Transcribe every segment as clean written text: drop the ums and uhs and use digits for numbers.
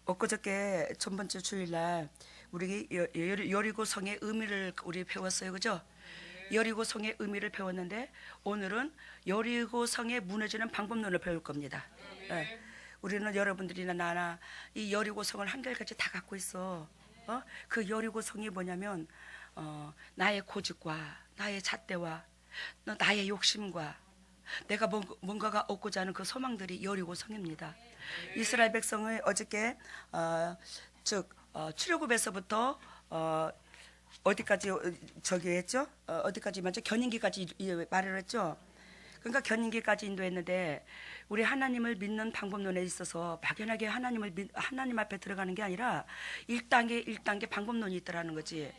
엊그저께 첫 번째 주일날 우리 여리고 성의 의미를 우리 배웠어요, 그죠? 여리고 성의 의미를 배웠는데 오늘은 여리고 성의 무너지는 방법론을 배울 겁니다. 예. 우리는 여러분들이나 나나 이 여리고 성을 한결같이 다 갖고 있어. 그 여리고 성이 뭐냐면 나의 고집과 나의 잣대와 나의 욕심과 내가 뭔가가 얻고자 하는 그 소망들이 여리고 성입니다. 이스라엘 백성의 어저께 출애굽에서부터 어디까지 저기 했죠? 어디까지 먼저 견인기까지 말을 했죠. 그러니까 견인기까지 인도했는데 우리 하나님을 믿는 방법론에 있어서 막연하게 하나님 앞에 들어가는 게 아니라 1단계 방법론이 있더라는 거지.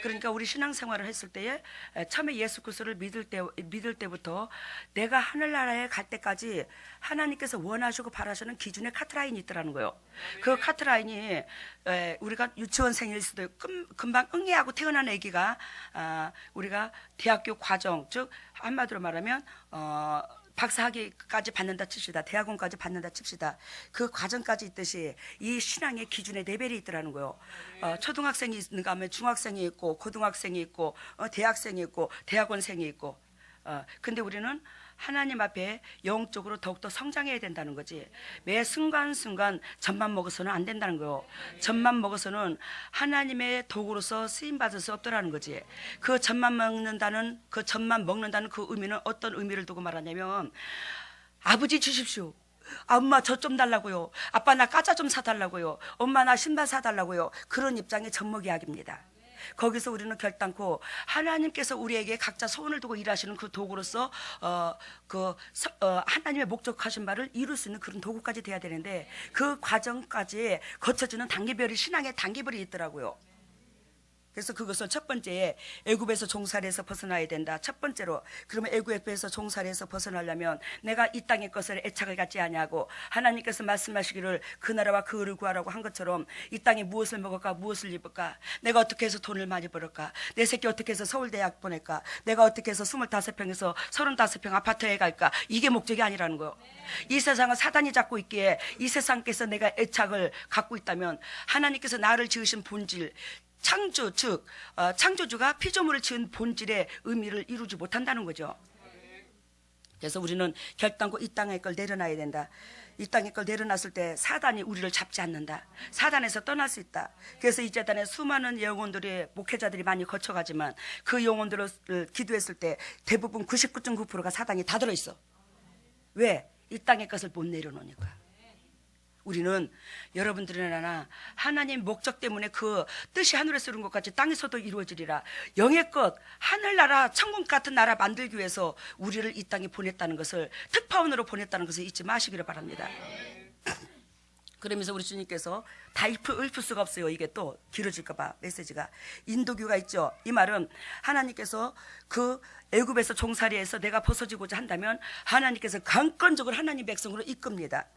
그러니까 우리 신앙생활을 했을 때에 처음에 예수 그리스도를 믿을 때부터 내가 하늘나라에 갈 때까지 하나님께서 원하시고 바라시는 기준의 카트라인이 있더라는 거예요. 그 카트라인이 우리가 유치원생일 수도 있고 금방 응애하고 태어난 아기가 우리가 대학교 과정, 즉 한마디로 말하면 박사학위까지 받는다 칩시다. 대학원까지 받는다 칩시다. 그 과정까지 있듯이 이 신앙의 기준의 레벨이 있더라는 거예요. 초등학생이 있는가 하면 중학생이 있고 고등학생이 있고 대학생이 있고 대학원생이 있고 근데 우리는 하나님 앞에 영적으로 더욱더 성장해야 된다는 거지. 매 순간순간 젖만 먹어서는 안 된다는 거예요. 젖만 먹어서는 하나님의 도구로서 쓰임받을 수 없더라는 거지. 그 젖만 먹는다는 그 의미는 어떤 의미를 두고 말하냐면 아버지 주십시오. 엄마 저 좀 달라고요. 아빠 나 과자 좀 사달라고요. 엄마 나 신발 사달라고요. 그런 입장의 젖먹이야기입니다. 거기서 우리는 결단코 하나님께서 우리에게 각자 소원을 두고 일하시는 그 도구로서 하나님의 목적하신 바를 이룰 수 있는 그런 도구까지 돼야 되는데 그 과정까지 거쳐주는 단계별이 신앙의 단계별이 있더라고요. 그래서 그것을 첫 번째 애굽에서 종살이에서 벗어나야 된다. 첫 번째로 그러면 애굽에서 종살이에서 벗어나려면 내가 이 땅의 것을 애착을 갖지 아니하고 하나님께서 말씀하시기를 그 나라와 그 의를 구하라고 한 것처럼 이 땅에 무엇을 먹을까 무엇을 입을까 내가 어떻게 해서 돈을 많이 벌을까 내 새끼 어떻게 해서 서울대학 보낼까 내가 어떻게 해서 25평에서 35평 아파트에 갈까 이게 목적이 아니라는 거예요. 이 세상을 사단이 잡고 있기에 이 세상께서 내가 애착을 갖고 있다면 하나님께서 나를 지으신 본질 창조 즉 창조주가 피조물을 지은 본질의 의미를 이루지 못한다는 거죠. 그래서 우리는 결단코 이 땅의 걸 내려놔야 된다. 이 땅의 걸 내려놨을 때 사단이 우리를 잡지 않는다. 사단에서 떠날 수 있다. 그래서 이 재단에 수많은 영혼들이 목회자들이 많이 거쳐가지만 그 영혼들을 기도했을 때 대부분 99.9%가 사단이 다 들어있어. 왜? 이 땅의 것을 못 내려놓으니까. 우리는 여러분들이나 하나님 목적 때문에 그 뜻이 하늘에서 이룬 것 같이 땅에서도 이루어지리라. 영의 것 하늘나라 천국 같은 나라 만들기 위해서 우리를 이 땅에 보냈다는 것을 특파원으로 보냈다는 것을 잊지 마시기를 바랍니다. 그러면서 우리 주님께서 다 읊을 수가 없어요. 이게 또 길어질까 봐 메시지가 인도교가 있죠. 이 말은 하나님께서 그 애굽에서 종살이에서 내가 벗어지고자 한다면 하나님께서 강권적으로 하나님 백성으로 이끕니다.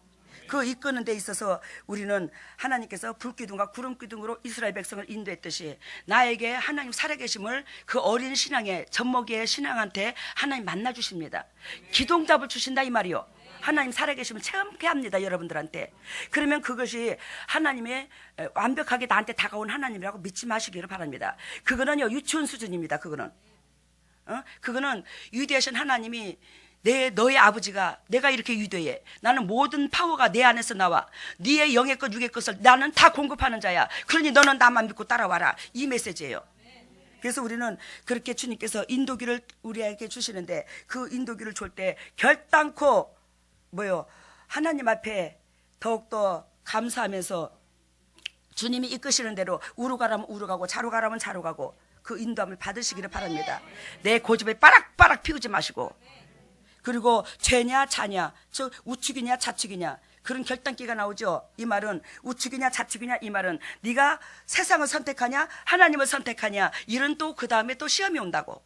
그 이끄는 데 있어서 우리는 하나님께서 불기둥과 구름기둥으로 이스라엘 백성을 인도했듯이 나에게 하나님 살아계심을 그 어린 신앙의 젖먹이의 신앙한테 하나님 만나주십니다. 기동답을 주신다 이 말이요. 하나님 살아계심을 체험케 합니다. 여러분들한테. 그러면 그것이 하나님의 완벽하게 나한테 다가온 하나님이라고 믿지 마시기를 바랍니다. 그거는요 유치원 수준입니다. 그거는 위대하신 하나님이 너의 아버지가 내가 이렇게 위대해. 나는 모든 파워가 내 안에서 나와. 네의 영의 것 육의 것을 나는 다 공급하는 자야. 그러니 너는 나만 믿고 따라와라. 이 메시지예요. 그래서 우리는 그렇게 주님께서 인도기를 우리에게 주시는데 그 인도기를 줄 때 결단코 하나님 앞에 더욱더 감사하면서 주님이 이끄시는 대로 우로 가라면 우로 가고 자로 가라면 자로 가고 그 인도함을 받으시기를 바랍니다. 내 고집에 빠락빠락 피우지 마시고 그리고 죄냐 자냐 즉 우측이냐 좌측이냐 그런 결단기가 나오죠. 이 말은 우측이냐 좌측이냐 이 말은 네가 세상을 선택하냐 하나님을 선택하냐 이런 또 그 다음에 또 시험이 온다고.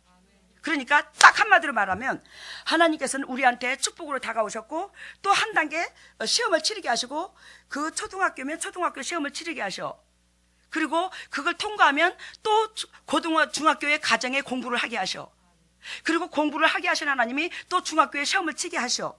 그러니까 딱 한마디로 말하면 하나님께서는 우리한테 축복으로 다가오셨고 또 한 단계 시험을 치르게 하시고 그 초등학교면 초등학교 시험을 치르게 하셔. 그리고 그걸 통과하면 또 중학교의 가정의 공부를 하게 하셔. 그리고 공부를 하게 하신 하나님이 또 중학교에 시험을 치게 하셔.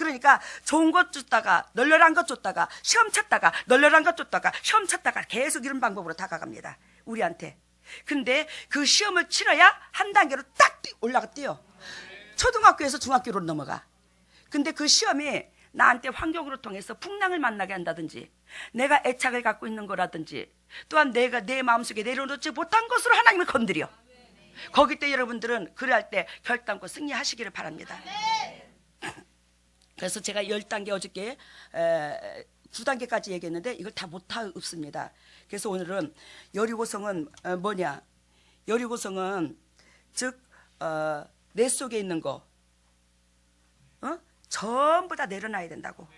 그러니까 좋은 것 줬다가 널널한 것 줬다가 시험 쳤다가 널널한 것 줬다가 시험 쳤다가 계속 이런 방법으로 다가갑니다. 우리한테. 근데 그 시험을 치러야 한 단계로 딱 올라갔대요. 초등학교에서 중학교로 넘어가. 근데 그 시험이 나한테 환경으로 통해서 풍랑을 만나게 한다든지 내가 애착을 갖고 있는 거라든지 또한 내가 내 마음속에 내려놓지 못한 것으로 하나님을 건드려. 거기 때 여러분들은 그럴 때 결단코 승리하시기를 바랍니다. 그래서 제가 10단계 어저께 9단계까지 얘기했는데 이걸 다 못하습니다. 그래서 오늘은 여리고성은 뭐냐? 여리고성은 즉 내 속에 있는 거 전부 다 내려놔야 된다고.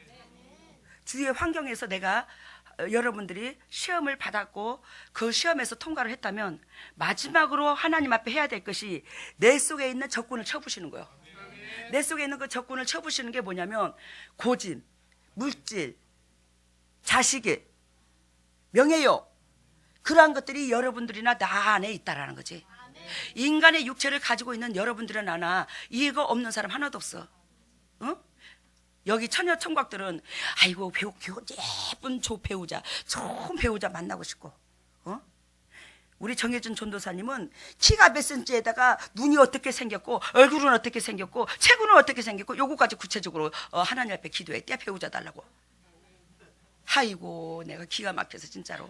주위의 환경에서 내가 여러분들이 시험을 받았고 그 시험에서 통과를 했다면 마지막으로 하나님 앞에 해야 될 것이 내 속에 있는 적군을 쳐부시는 거예요. 내 속에 있는 그 적군을 쳐부시는 게 뭐냐면 고집, 물질, 자식의 명예욕, 그러한 것들이 여러분들이나 나 안에 있다라는 거지. 인간의 육체를 가지고 있는 여러분들은 나나 이거 없는 사람 하나도 없어. 여기 처녀 총각들은 아이고 예쁜 배우자, 좋은 배우자 만나고 싶고, 우리 정혜준 전도사님은 키가 몇 센치에다가 눈이 어떻게 생겼고 얼굴은 어떻게 생겼고 체구는 어떻게 생겼고 요거까지 구체적으로 하나님 앞에 기도했대. 배우자 달라고. 아이고 내가 기가 막혀서 진짜로.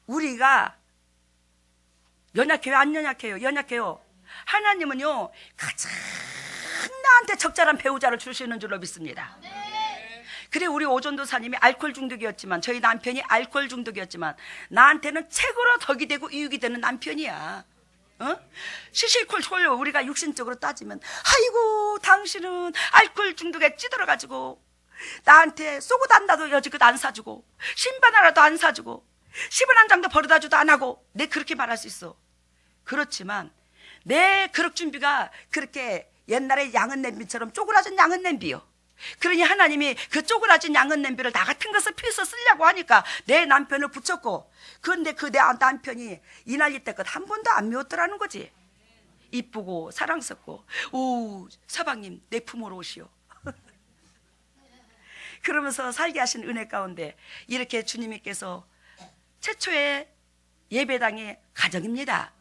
우리가 연약해요? 안 연약해요? 연약해요. 하나님은요 가장 나한테 적절한 배우자를 주시는 줄로 믿습니다. 그래 우리 오전도사님이 알코올 중독이었지만 저희 남편이 알코올 중독이었지만 나한테는 최고로 덕이 되고 이육이 되는 남편이야. 시실콜 홀로 우리가 육신적으로 따지면 아이고 당신은 알코올 중독에 찌들어가지고 나한테 속옷 한다도 여지껏 안 사주고 신발 하나도 안 사주고 10원 한 장도 버려다주도 안 하고 내 그렇게 말할 수 있어. 그렇지만 내 그릇 준비가 그렇게 옛날에 양은 냄비처럼 쪼그라진 양은 냄비요. 그러니 하나님이 그 쪼그라진 양은 냄비를 나 같은 것을 피해서 쓰려고 하니까 내 남편을 붙였고, 그런데 그 내 남편이 이 난리 때껏 한 번도 안 미웠더라는 거지. 이쁘고 사랑스럽고 오 서방님 내 품으로 오시오. 그러면서 살게 하신 은혜 가운데 이렇게 주님께서 최초의 예배당이 가정입니다.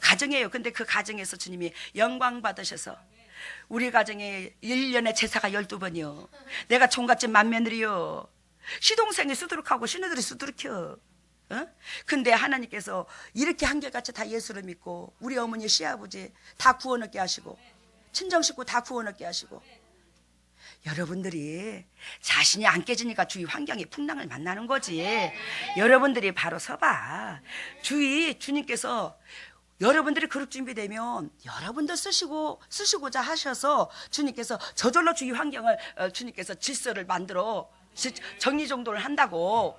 가정이에요. 근데 그 가정에서 주님이 영광 받으셔서 우리 가정에 1년에 제사가 12번이요. 내가 종갓집 맏며느리요. 시동생이 수두룩하고 시누들이 수두룩혀. 근데 하나님께서 이렇게 한결같이 다 예수를 믿고 우리 어머니 시아버지 다 구원 얻게 하시고 친정식구 다 구원 얻게 하시고, 여러분들이 자신이 안 깨지니까 주위 환경이 풍랑을 만나는 거지. 여러분들이 바로 서봐. 주님께서 여러분들이 그룹 준비되면 여러분들 쓰시고자 하셔서 주님께서 저절로 주위 환경을 주님께서 질서를 만들어 정리정돈을 한다고.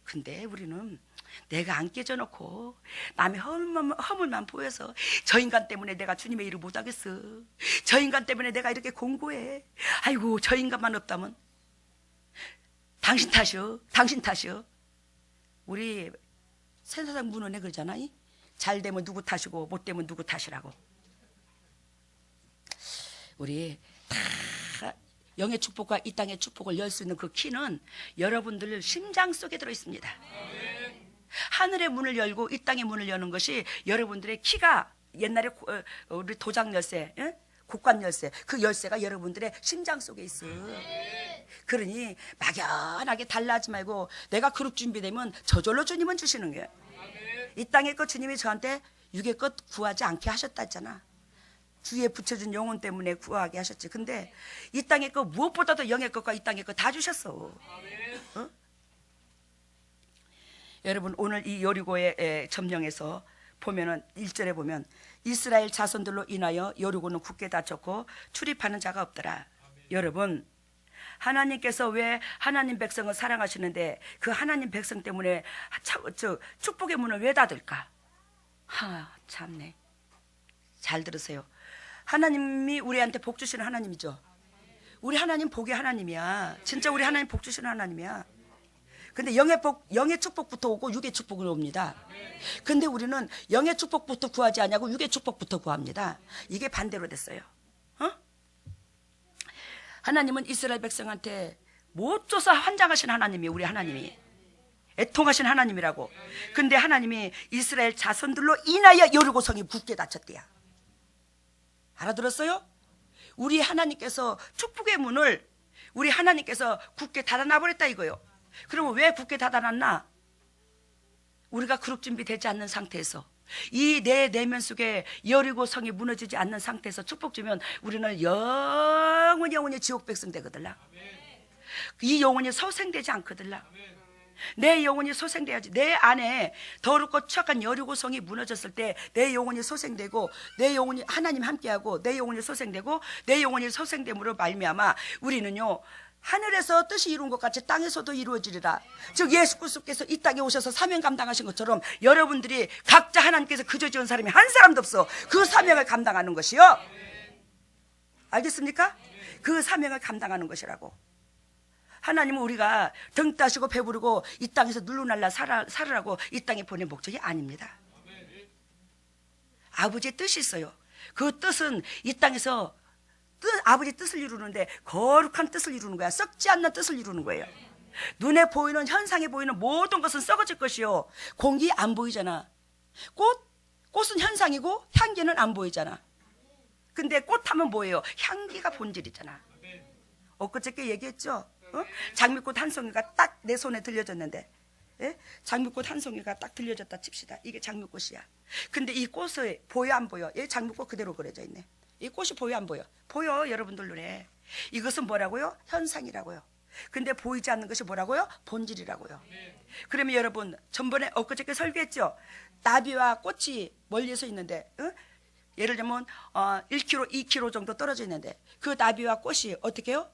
근데 우리는 내가 안 깨져놓고 남의 허물만 보여서 저 인간 때문에 내가 주님의 일을 못하겠어. 저 인간 때문에 내가 이렇게 공고해. 아이고 저 인간만 없다면 당신 탓이요. 당신 탓이요. 우리 세사장 문헌에 그러잖아. 잘 되면 누구 탓이고 못 되면 누구 탓이라고. 우리 다 영의 축복과 이 땅의 축복을 열 수 있는 그 키는 여러분들 심장 속에 들어 있습니다. 하늘의 문을 열고 이 땅의 문을 여는 것이 여러분들의 키가 옛날에 우리 도장 열쇠, 곡관 열쇠, 그 열쇠가 여러분들의 심장 속에 있어. 그러니 막연하게 달라하지 말고 내가 그룹 준비되면 저절로 주님은 주시는 거예요. 이 땅의 것 주님이 저한테 육의 것 구하지 않게 하셨다 했잖아. 주위에 붙여준 영혼 때문에 구하게 하셨지. 근데 이 땅의 것 무엇보다도 영의 것과 이 땅의 것 다 주셨어. 여러분 오늘 이 여리고의 점령에서 보면은 1절에 보면 이스라엘 자손들로 인하여 여리고는 굳게 닫혔고 출입하는 자가 없더라. 여러분 하나님께서 왜 하나님 백성을 사랑하시는데 그 하나님 백성 때문에 축복의 문을 왜 닫을까? 참네. 잘 들으세요. 하나님이 우리한테 복 주시는 하나님이죠. 우리 하나님 복의 하나님이야. 진짜 우리 하나님 복 주시는 하나님이야. 근데 영의 축복부터 오고 육의 축복을 옵니다. 근데 우리는 영의 축복부터 구하지 않냐고 육의 축복부터 구합니다. 이게 반대로 됐어요. 하나님은 이스라엘 백성한테 못 줘서 환장하신 하나님이 우리 하나님이 애통하신 하나님이라고. 근데 하나님이 이스라엘 자손들로 인하여 여리고성이 굳게 닫혔대야. 알아들었어요? 우리 하나님께서 축복의 문을 우리 하나님께서 굳게 닫아놔버렸다 이거요. 그러면 왜 굳게 닫아놨나? 우리가 그룹 준비되지 않는 상태에서 이 내 내면 속에 여리고성이 무너지지 않는 상태에서 축복 주면 우리는 영원히 지옥 백성 되거들라. 이 영혼이 소생되지 않거들라. 내 영혼이 소생돼야지. 내 안에 더럽고 추악한 여리고성이 무너졌을 때 내 영혼이 소생되고 내 영혼이 하나님 함께하고 내 영혼이 소생되고 내 영혼이 소생됨으로 말미암아 우리는요 하늘에서 뜻이 이룬 것 같이 땅에서도 이루어지리라. 즉 예수 그리스도께서 이 땅에 오셔서 사명 감당하신 것처럼 여러분들이 각자 하나님께서 그저 지은 사람이 한 사람도 없어. 그 사명을 감당하는 것이요. 알겠습니까? 그 사명을 감당하는 것이라고. 하나님은 우리가 등 따시고 배부르고 이 땅에서 눌러날라 살으라고 이 땅에 보낸 목적이 아닙니다. 아버지의 뜻이 있어요. 그 뜻은 이 땅에서 아버지 뜻을 이루는데 거룩한 뜻을 이루는 거야. 썩지 않는 뜻을 이루는 거예요. 눈에 보이는 현상에 보이는 모든 것은 썩어질 것이요. 공기 안 보이잖아. 꽃은 현상이고 향기는 안 보이잖아. 근데 꽃하면 뭐예요? 향기가 본질이잖아. 엊그저께 얘기했죠. 장미꽃 한 송이가 딱 내 손에 들려졌는데, 예? 장미꽃 한 송이가 딱 들려졌다 칩시다. 이게 장미꽃이야. 근데 이 꽃을 보여 안 보여? 이 장미꽃 그대로 그려져 있네. 이 꽃이 보여 안 보여? 보여. 여러분들 눈에. 이것은 뭐라고요? 현상이라고요. 근데 보이지 않는 것이 뭐라고요? 본질이라고요. 그러면 여러분 전번에 엊그저께 설교했죠. 나비와 꽃이 멀리서 있는데, 예를 들면 1km, 2km 정도 떨어져 있는데 그 나비와 꽃이 어떻게 해요?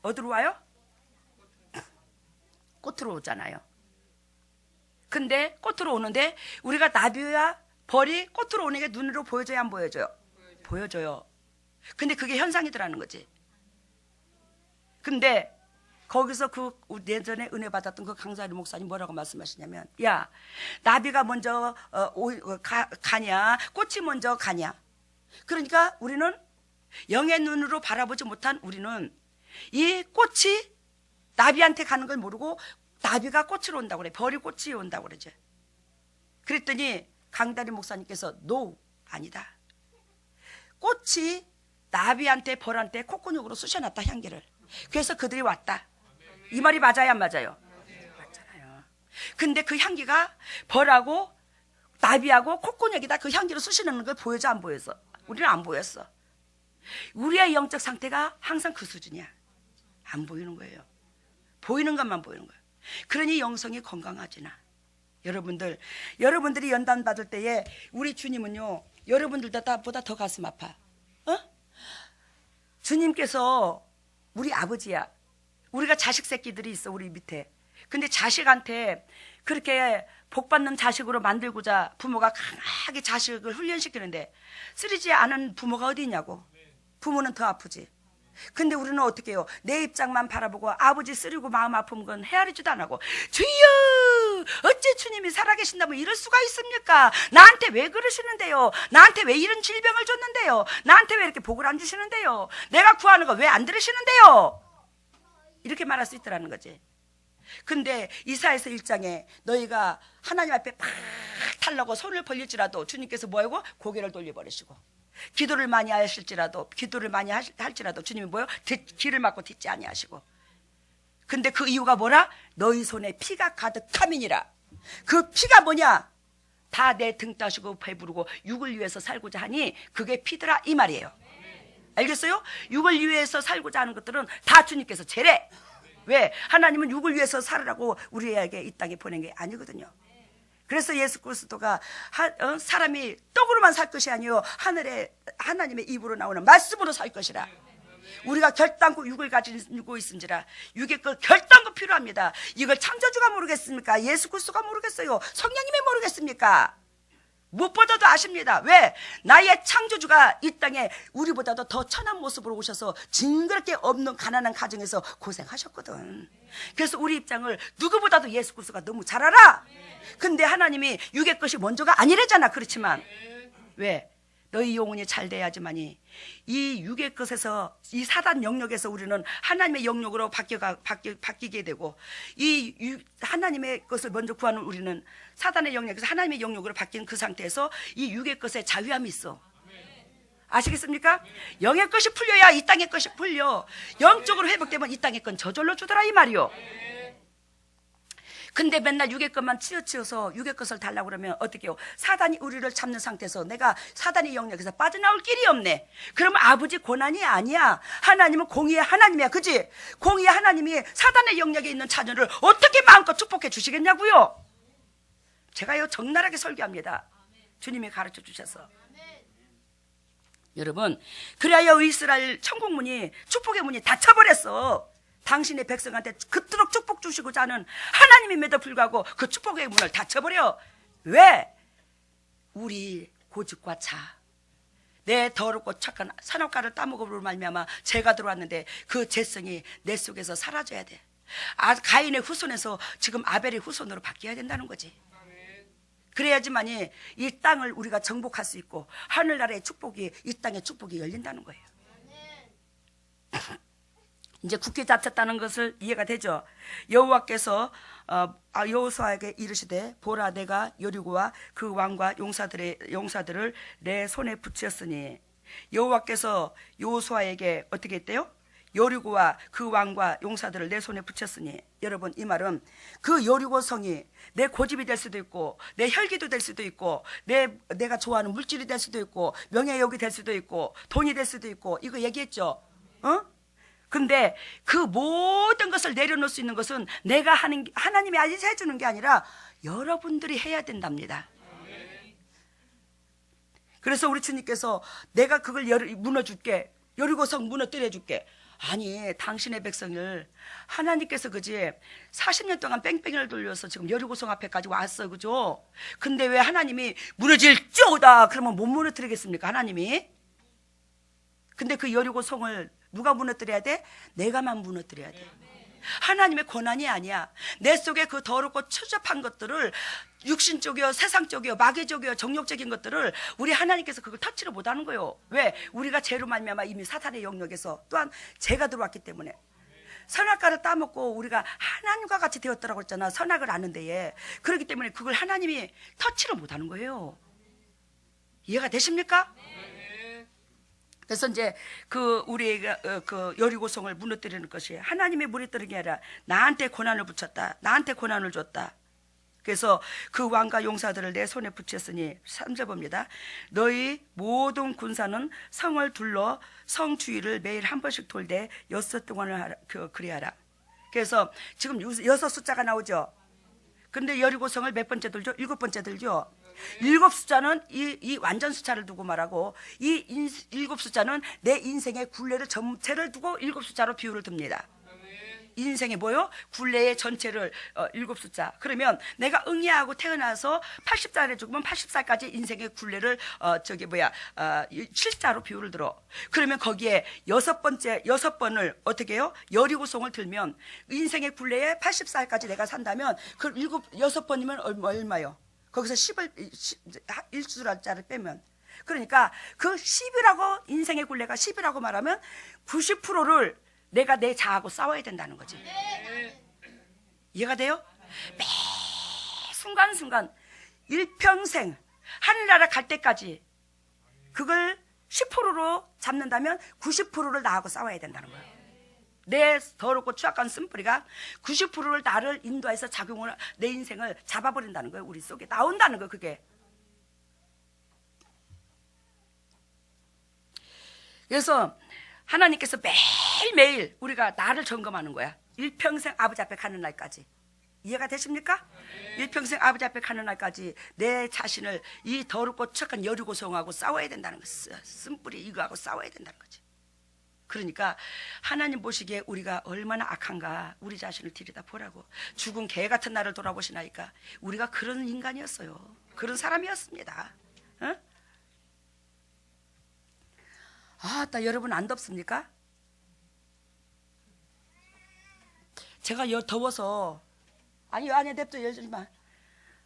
어디로 와요? 꽃으로 오잖아요. 근데 꽃으로 오는데 우리가 나비와 벌이 꽃으로 오는 게 눈으로 보여줘야 안 보여줘요? 보여줘요. 근데 그게 현상이더라는 거지. 근데 거기서 그 예전에 은혜 받았던 그 강사리 목사님 뭐라고 말씀하시냐면, 야, 나비가 먼저 가냐 꽃이 먼저 가냐. 그러니까 우리는 영의 눈으로 바라보지 못한 우리는 이 꽃이 나비한테 가는 걸 모르고 나비가 꽃으로 온다고 그래. 벌이 꽃이 온다고 그러죠. 그랬더니 강다리 목사님께서 노, 아니다. 꽃이 나비한테 벌한테 콧근육으로 쑤셔놨다 향기를. 그래서 그들이 왔다. 이 말이 맞아요 안 맞아요? 맞잖아요. 근데 그 향기가 벌하고 나비하고 콧근육이다 그 향기로 쑤셔놓는 걸 보여줘 안 보였어? 우리는 안 보였어. 우리의 영적 상태가 항상 그 수준이야. 안 보이는 거예요. 보이는 것만 보이는 거예요. 그러니 영성이 건강하지나. 여러분들이 연단 받을 때에 우리 주님은요 여러분들보다 더 가슴 아파. 주님께서 우리 아버지야. 우리가 자식 새끼들이 있어 우리 밑에. 근데 자식한테 그렇게 복받는 자식으로 만들고자 부모가 강하게 자식을 훈련시키는데 쓰리지 않은 부모가 어디 있냐고. 부모는 더 아프지. 근데 우리는 어떻게 해요? 내 입장만 바라보고 아버지 쓰리고 마음 아픈 건 헤아리지도 안 하고, 주여 어째 주님이 살아계신다면 이럴 수가 있습니까? 나한테 왜 그러시는데요? 나한테 왜 이런 질병을 줬는데요? 나한테 왜 이렇게 복을 안 주시는데요? 내가 구하는 거 왜 안 들으시는데요? 이렇게 말할 수 있더라는 거지. 근데 이사야서 1장에 너희가 하나님 앞에 팍 탈라고 손을 벌릴지라도 주님께서 뭐하고? 고개를 돌려버리시고, 기도를 많이 할지라도 주님이 뭐요? 귀를 막고 듣지 아니하시고. 근데 그 이유가 뭐라? 너희 손에 피가 가득함이니라. 그 피가 뭐냐? 다 내 등 따시고 배부르고 육을 위해서 살고자 하니 그게 피더라 이 말이에요. 알겠어요? 육을 위해서 살고자 하는 것들은 다 주님께서 제래. 왜? 하나님은 육을 위해서 살으라고 우리에게 이 땅에 보낸 게 아니거든요. 그래서 예수 그리스도가 사람이 떡으로만 살 것이 아니요 하나님의 입으로 나오는 말씀으로 살 것이라. 우리가 결단코 육을 가지고 있은지라. 육의 그 결단코 필요합니다. 이걸 창조주가 모르겠습니까? 예수 그리스도가 모르겠어요? 성령님이 모르겠습니까? 무엇보다도 아십니다. 왜? 나의 창조주가 이 땅에 우리보다도 더 천한 모습으로 오셔서 징그럽게 없는 가난한 가정에서 고생하셨거든. 그래서 우리 입장을 누구보다도 예수 그리스도가 너무 잘 알아. 근데 하나님이 육의 것이 먼저가 아니래잖아. 그렇지만 왜? 너희 영혼이 잘 돼야지만이 이 육의 것에서 이 사단 영역에서 우리는 하나님의 영역으로 바뀌게 되고 하나님의 것을 먼저 구하는 우리는 사단의 영역에서 하나님의 영역으로 바뀐 그 상태에서 이 육의 것에 자유함이 있어. 아시겠습니까? 영의 것이 풀려야 이 땅의 것이 풀려. 영적으로 회복되면 이 땅의 건 저절로 주더라 이 말이요. 근데 맨날 육의 것만 치어서 육의 것을 달라고 그러면 어떻게 해요? 사단이 우리를 잡는 상태에서 내가 사단의 영역에서 빠져나올 길이 없네. 그러면 아버지 고난이 아니야. 하나님은 공의의 하나님이야. 그지? 공의의 하나님이 사단의 영역에 있는 자녀를 어떻게 마음껏 축복해 주시겠냐고요. 제가요 적나라하게 설교합니다. 주님이 가르쳐 주셔서. 여러분, 그래야 이스라엘 천국문이 축복의 문이 닫혀버렸어. 당신의 백성한테 그토록 축복 주시고자 하는 하나님임에도 불구하고 그 축복의 문을 닫혀버려. 왜? 우리 고집과 자, 내 더럽고 착한 선악과를 따먹으로 말미암아 죄가 들어왔는데 그 죄성이 내 속에서 사라져야 돼. 가인의 후손에서 지금 아벨의 후손으로 바뀌어야 된다는 거지. 그래야지만이 이 땅을 우리가 정복할 수 있고 하늘나라의 축복이 이 땅의 축복이 열린다는 거예요. 이제 굳게 잡혔다는 것을 이해가 되죠. 여호와께서 여호수아에게 이르시되 보라 내가 여리고와 그 왕과 용사들을 내 손에 붙였으니 여호와께서 여호수아에게 어떻게 했대요? 여리고와 그 왕과 용사들을 내 손에 붙였으니 여러분 이 말은 그 여리고 성이 내 고집이 될 수도 있고 내 혈기도 될 수도 있고 내가 좋아하는 물질이 될 수도 있고 명예욕이 될 수도 있고 돈이 될 수도 있고 이거 얘기했죠. 근데 그 모든 것을 내려놓을 수 있는 것은 내가 하는 하나님이 해주는 게 아니라 여러분들이 해야 된답니다. 그래서 우리 주님께서 내가 그걸 무너줄게 여리고성 무너뜨려 줄게. 아니 당신의 백성을 하나님께서 그지 40년 동안 뺑뺑이를 돌려서 지금 여리고성 앞에까지 왔어. 그죠? 근데 왜 하나님이 무너질지어다 그러면 못 무너뜨리겠습니까 하나님이? 근데 그 여리고성을 누가 무너뜨려야 돼? 내가만 무너뜨려야 돼. 하나님의 권한이 아니야. 내 속에 그 더럽고 추잡한 것들을 육신적이요 세상적이요 마귀적이요 정욕적인 것들을 우리 하나님께서 그걸 터치를 못하는 거예요. 왜? 우리가 죄로 말미암아 이미 사탄의 영역에서 또한 죄가 들어왔기 때문에. 선악과를 따먹고 우리가 하나님과 같이 되었더라고 했잖아. 선악을 아는데 그렇기 때문에 그걸 하나님이 터치를 못하는 거예요. 이해가 되십니까? 그래서 이제 우리가 그 여리고성을 무너뜨리는 것이 하나님의 무너뜨리는 게 아니라 나한테 고난을 붙였다. 나한테 고난을 줬다. 그래서 그 왕과 용사들을 내 손에 붙였으니 3절 봅니다. 너희 모든 군사는 성을 둘러 성 주위를 매일 한 번씩 돌되 6 동안을 그리하라. 그래서 지금 6 숫자가 나오죠. 근데 여리고성을 몇 번째 들죠? 7번째 들죠. 7 숫자는 이 완전 숫자를 두고 말하고 이 7 숫자는 내 인생의 굴레를 전체를 두고 7 숫자로 비유를 듭니다. 인생의 뭐요? 굴레의 전체를 7 숫자. 그러면 내가 응애하고 태어나서 80살에 죽으면 80살까지 인생의 굴레를 7자로 비유를 들어. 그러면 거기에 6번을 어떻게 해요? 여리고성을 들면 인생의 굴레에 80살까지 내가 산다면 그 6번이면 얼마요? 거기서 1수라자를 빼면 그러니까 그 10이라고 인생의 굴레가 10이라고 말하면 90%를 내가 내 자아하고 싸워야 된다는 거지. 이해가 돼요? 매 순간순간 일평생 하늘나라 갈 때까지 그걸 10%로 잡는다면 90%를 나하고 싸워야 된다는 거예요. 내 더럽고 추악한 쓴뿌리가 90%를 나를 인도해서 작용을 내 인생을 잡아버린다는 거예요. 우리 속에 나온다는 거예요. 그게. 그래서 하나님께서 매일매일 우리가 나를 점검하는 거야. 일평생 아버지 앞에 가는 날까지. 이해가 되십니까? 일평생 아버지 앞에 가는 날까지 내 자신을 이 더럽고 추악한 여리고성하고 싸워야 된다는 거야. 쓴뿌리 이거하고 싸워야 된다는 거지. 그러니까 하나님 보시기에 우리가 얼마나 악한가 우리 자신을 들여다보라고. 죽은 개 같은 나를 돌아보시나이까. 우리가 그런 인간이었어요. 그런 사람이었습니다. 어? 나 여러분 안 덥습니까? 제가 더워서 아니 냅둬 열지 마.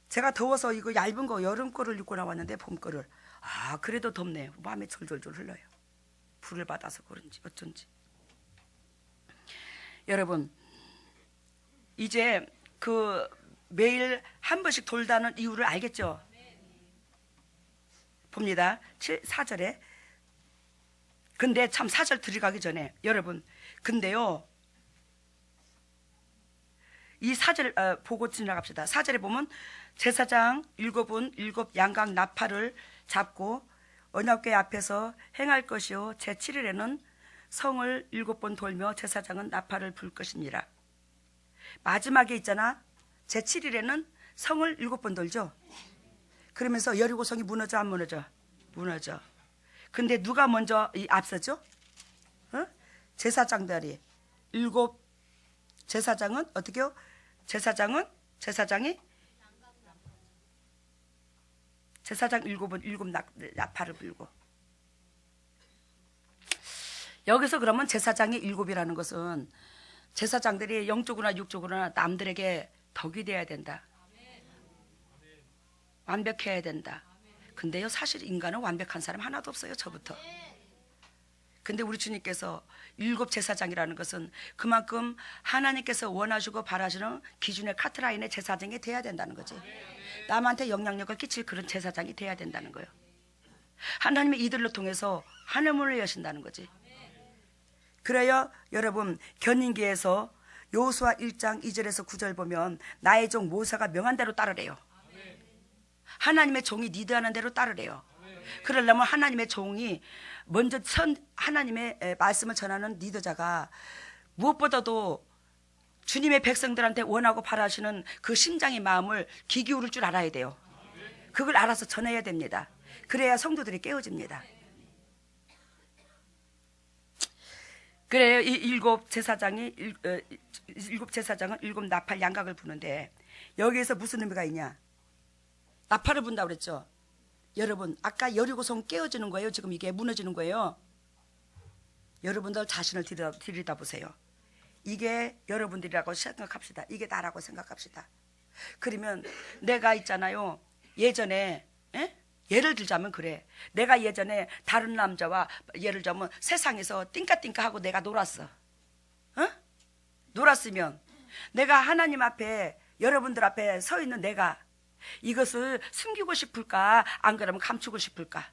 제가 더워서 이거 얇은 거 여름 거를 입고 나왔는데 봄 거를 아, 그래도 덥네. 마음이 절절절 흘러요. 불을 받아서 그런지 어쩐지. 여러분, 이제 그 매일 한 번씩 돌다는 이유를 알겠죠? 봅니다. 4절에. 근데 참 4절 들어가기 전에 여러분, 근데요, 이 4절 보고 지나갑시다. 4절에 보면 제사장 7은 7 양각 나팔을 잡고 언약궤 앞에서 행할 것이요 제7일에는 성을 7번 돌며 제사장은 나팔을 불 것이니라. 마지막에 있잖아. 제7일에는 성을 7번 돌죠. 그러면서 여리고성이 무너져 안 무너져? 무너져. 근데 누가 먼저 앞서죠? 제사장들이 7 제사장은 어떻게요? 제사장이 제사장 7은 7 나팔을 불고. 여기서 그러면 제사장이 7이라는 것은 제사장들이 영적으로나 육적으로나 남들에게 덕이 돼야 된다. 완벽해야 된다. 근데요, 사실 인간은 완벽한 사람 하나도 없어요. 저부터. 근데 우리 주님께서 7 제사장이라는 것은 그만큼 하나님께서 원하시고 바라시는 기준의 카트라인의 제사장이 돼야 된다는 거지. 남한테 영향력을 끼칠 그런 제사장이 돼야 된다는 거예요. 하나님의 이들을 통해서 하늘문을 여신다는 거지. 그래요, 여러분, 견인기에서 여호수아 1장 2절에서 9절 보면 나의 종 모세가 명한 대로 따르래요. 하나님의 종이 리드하는 대로 따르래요. 그러려면 하나님의 종이 먼저 하나님의 말씀을 전하는 리더자가 무엇보다도 주님의 백성들한테 원하고 바라시는 그 심장의 마음을 귀 기울일 줄 알아야 돼요. 그걸 알아서 전해야 됩니다. 그래야 성도들이 깨어집니다. 그래요. 이 7 제사장은 7 나팔 양각을 부는데 여기에서 무슨 의미가 있냐? 나팔을 분다고 그랬죠. 여러분, 아까 여리고성 깨어지는 거예요. 지금 이게 무너지는 거예요. 여러분들 자신을 들여다보세요. 이게 여러분들이라고 생각합시다. 이게 나라고 생각합시다. 그러면 내가 있잖아요. 예전에 예를 들자면 그래. 내가 예전에 다른 남자와 예를 들자면 세상에서 띵까띵까 하고 내가 놀았어. 놀았으면 내가 하나님 앞에 여러분들 앞에 서 있는 내가 이것을 숨기고 싶을까? 안 그러면 감추고 싶을까?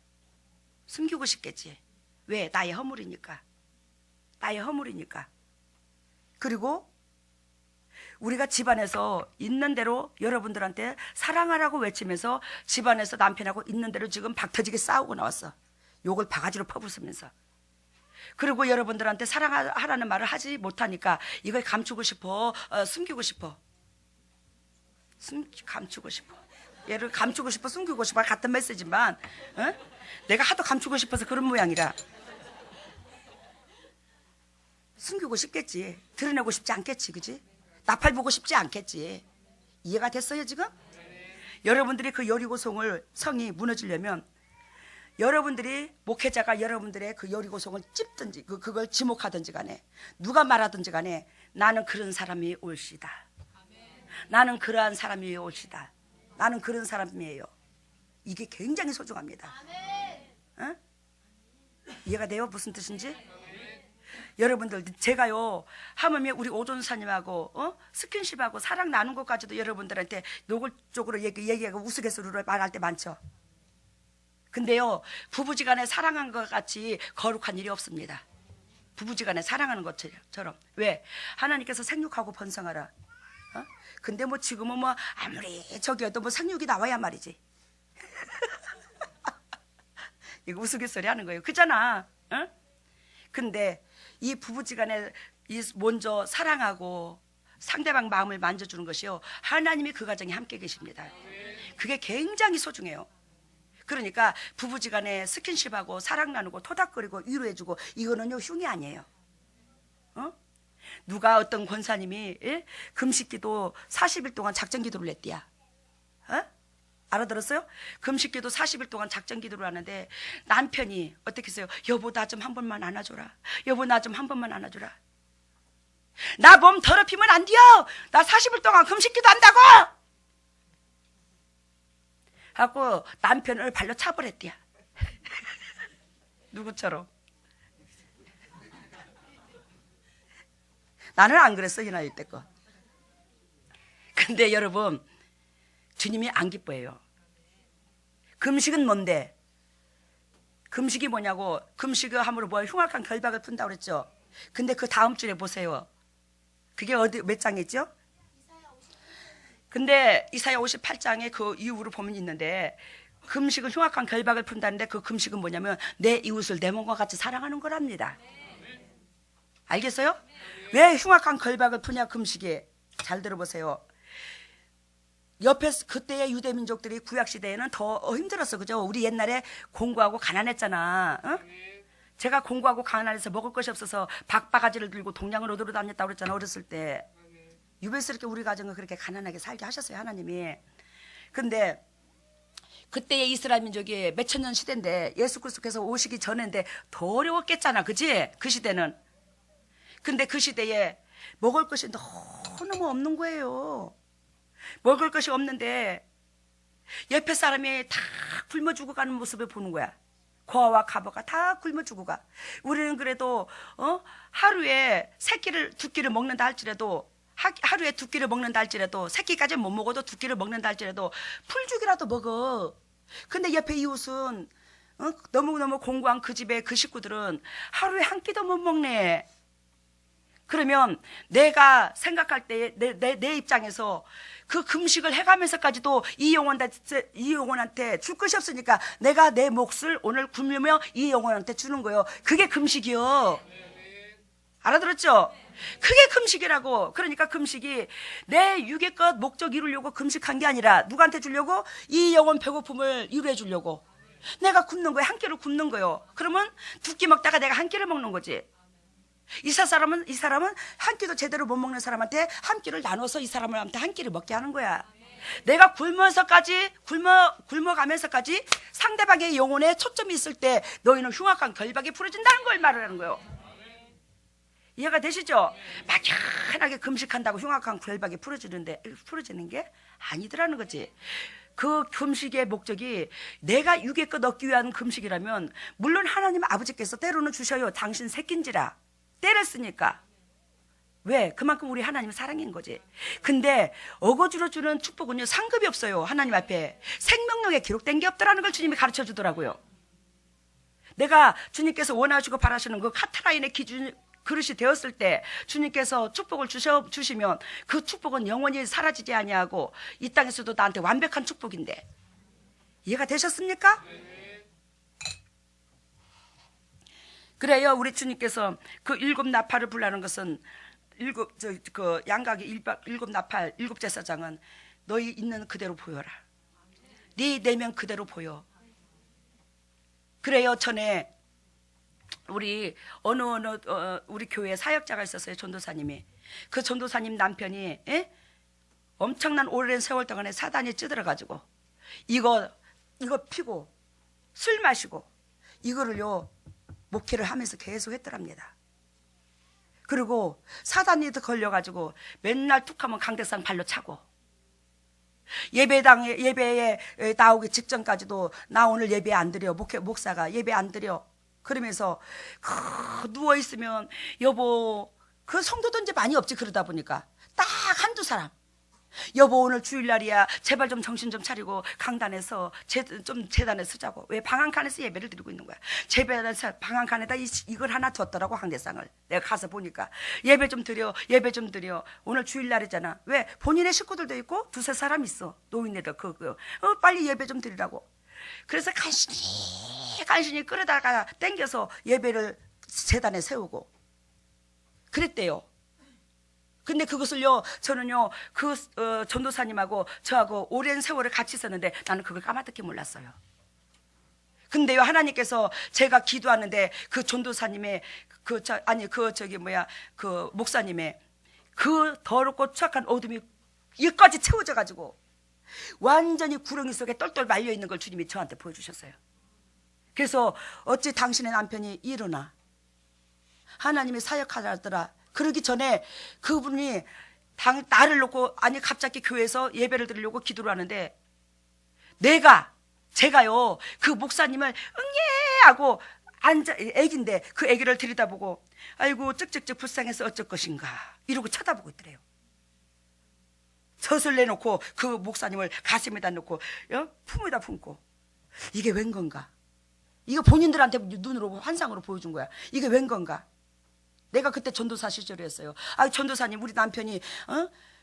숨기고 싶겠지. 왜? 나의 허물이니까. 나의 허물이니까. 그리고 우리가 집안에서 있는 대로 여러분들한테 사랑하라고 외치면서 집안에서 남편하고 있는 대로 지금 박터지게 싸우고 나왔어. 욕을 바가지로 퍼붓으면서. 그리고 여러분들한테 사랑하라는 말을 하지 못하니까 이걸 감추고 싶어, 숨기고 싶어. 감추고 싶어. 얘를 감추고 싶어, 숨기고 싶어. 같은 메시지만 내가 하도 감추고 싶어서 그런 모양이라. 숨기고 싶겠지. 드러내고 싶지 않겠지. 그지? 나팔 보고 싶지 않겠지. 이해가 됐어요 지금? 여러분들이 그 여리고성을 성이 무너지려면 여러분들이 목회자가 여러분들의 그 여리고성을 찝든지 그걸 지목하든지 간에 누가 말하든지 간에 나는 그런 사람이 올시다. 나는 그러한 사람이 올시다. 나는 그런 사람이에요. 이게 굉장히 소중합니다. 이해가 돼요? 무슨 뜻인지? 여러분들 제가요 하물며 우리 오존사님하고 스킨십하고 사랑 나눈 것까지도 여러분들한테 노골적으로 얘기하고 우스갯소리로 말할 때 많죠. 근데요 부부지간에 사랑한 것 같이 거룩한 일이 없습니다. 부부지간에 사랑하는 것처럼. 왜? 하나님께서 생육하고 번성하라. 근데 뭐 지금은 뭐 아무리 저기여도 뭐 생육이 나와야 말이지. 이거 우스갯소리 하는 거예요. 그잖아. 근데 이 부부지간에 먼저 사랑하고 상대방 마음을 만져주는 것이요 하나님이 그 가정에 함께 계십니다. 그게 굉장히 소중해요. 그러니까 부부지간에 스킨십하고 사랑 나누고 토닥거리고 위로해주고 이거는요 흉이 아니에요. 누가 어떤 권사님이 금식기도 40일 동안 작전기도를 했대야. 알아들었어요? 금식기도 40일 동안 작전기도를 하는데 남편이 어떻게 했어요? 여보 나 좀 한 번만 안아줘라. 여보 나 좀 한 번만 안아줘라. 나 몸 더럽히면 안 돼요. 나 40일 동안 금식기도 한다고 하고 남편을 발로 차버렸대야. 누구처럼? 나는 안 그랬어, 이 나이 때거. 근데 여러분, 주님이 안 기뻐해요. 금식은 뭔데? 금식이 뭐냐고. 금식을 함으로 뭐 흉악한 결박을 푼다고 그랬죠. 근데 그 다음 줄에 보세요. 그게 어디 몇 장이죠? 근데 이사야 58장에 그 이후로 보면 있는데, 금식은 흉악한 결박을 푼다는데 그 금식은 뭐냐면 내 이웃을 내 몸과 같이 사랑하는 거랍니다. 알겠어요? 왜 흉악한 결박을 푸냐 금식에. 잘 들어보세요. 옆에 그때의 유대 민족들이 구약 시대에는 더 힘들었어, 그죠? 우리 옛날에 공부하고 가난했잖아. 어? 제가 공부하고 가난해서 먹을 것이 없어서 박바가지를 들고 동량을 얻으러 다녔다고 그랬잖아, 어렸을 때. 유별스럽게 우리 가정을 그렇게 가난하게 살게 하셨어요, 하나님이. 근데 그때의 이스라엘 민족이 몇천 년 시대인데 예수 그리스도께서 오시기 전인데 더 어려웠겠잖아, 그지? 그 시대는. 근데 그 시대에 먹을 것이 너무 없는 거예요. 먹을 것이 없는데 옆에 사람이 다 굶어 죽어가는 모습을 보는 거야. 고아와 가버가 다 굶어 죽어가. 우리는 그래도 하루에 두 끼를 먹는다 할지라도, 하루에 두 끼를 먹는다 할지라도, 새끼까지 못 먹어도 두 끼를 먹는다 할지라도 풀죽이라도 먹어. 근데 옆에 이웃은 너무너무 공고한 그 집에 그 식구들은 하루에 한 끼도 못 먹네. 그러면 내가 생각할 때 내 입장에서 그 금식을 해가면서까지도 이 영혼한테 줄 것이 없으니까 내가 내 몫을 오늘 굶으며 이 영혼한테 주는 거예요. 그게 금식이요. 알아들었죠? 그게 금식이라고. 그러니까 금식이 내 육의 것 목적 이루려고 금식한 게 아니라 누구한테 주려고? 이 영혼 배고픔을 이루어 주려고. 내가 굶는 거예요. 한 끼를 굶는 거예요. 그러면 두 끼 먹다가 내가 한 끼를 먹는 거지. 이 사람은 한 끼도 제대로 못 먹는 사람한테 한 끼를 나눠서 이 사람한테 한 끼를 먹게 하는 거야. 내가 굶어가면서까지 상대방의 영혼에 초점이 있을 때 너희는 흉악한 결박이 풀어진다는 걸 말하는 거예요. 이해가 되시죠? 막연하게 금식한다고 흉악한 결박이 풀어지는 게 아니더라는 거지. 그 금식의 목적이 내가 육의 것 얻기 위한 금식이라면 물론 하나님 아버지께서 때로는 주셔요. 당신 새끼인지라 때렸으니까. 왜? 그만큼 우리 하나님 사랑인 거지. 근데 어거지로 주는 축복은요 상급이 없어요. 하나님 앞에 생명력에 기록된 게 없더라는 걸 주님이 가르쳐 주더라고요. 내가 주님께서 원하시고 바라시는 그 카타라인의 기준 그릇이 되었을 때 주님께서 축복을 주시면 그 축복은 영원히 사라지지 아니하고 이 땅에서도 나한테 완벽한 축복인데. 이해가 되셨습니까? 그래요. 우리 주님께서 그 일곱 나팔을 불라는 것은 양각의 일곱 나팔, 일곱 제사장은 너희 있는 그대로 보여라. 네 내면 그대로 보여. 그래요. 전에 우리 우리 교회에 사역자가 있었어요. 전도사님이. 그 전도사님 남편이 엄청난 오랜 세월 동안에 사단이 찌들어가지고 이거 피고 술 마시고 이거를요 목회를 하면서 계속 했더랍니다. 그리고 사단이 걸려가지고 맨날 툭하면 강대상 발로 차고 예배에 나오기 직전까지도 나 오늘 예배 안 드려. 목사가 예배 안 드려. 그러면서 누워있으면 여보, 그 성도도 이제 많이 없지. 그러다 보니까 딱 한두 사람, 여보 오늘 주일날이야 제발 좀 정신 좀 차리고 강단에서 좀 재단에 서자고. 왜? 방 한 칸에서 예배를 드리고 있는 거야. 방 한 칸에다 이걸 하나 뒀더라고. 항대상을. 내가 가서 보니까 예배 좀 드려 오늘 주일날이잖아. 왜? 본인의 식구들도 있고 두세 사람 있어. 노인네들 빨리 예배 좀 드리라고. 그래서 간신히 끌어다가 땡겨서 예배를 재단에 세우고 그랬대요. 근데 그것을요 저는요 전도사님하고 저하고 오랜 세월을 같이 있었는데 나는 그걸 까마득히 몰랐어요. 근데요 하나님께서 제가 기도하는데 그 전도사님의 그 목사님의 그 더럽고 추악한 어둠이 여기까지 채워져 가지고 완전히 구렁이 속에 똘똘 말려 있는 걸 주님이 저한테 보여주셨어요. 그래서 어찌 당신의 남편이 일어나 하나님이 사역하더라. 그러기 전에 그분이 나를 놓고 갑자기 교회에서 예배를 드리려고 기도를 하는데 제가요 그 목사님을 응예 하고 애기인데 그 애기를 들여다보고 아이고 쩍쩍쩍 불쌍해서 어쩔 것인가 이러고 쳐다보고 있더래요. 젖을 내놓고 그 목사님을 가슴에다 놓고 품에다 품고 이게 웬 건가? 이거 본인들한테 눈으로 환상으로 보여준 거야. 이게 웬 건가? 내가 그때 전도사 시절이었어요. 아 전도사님 우리 남편이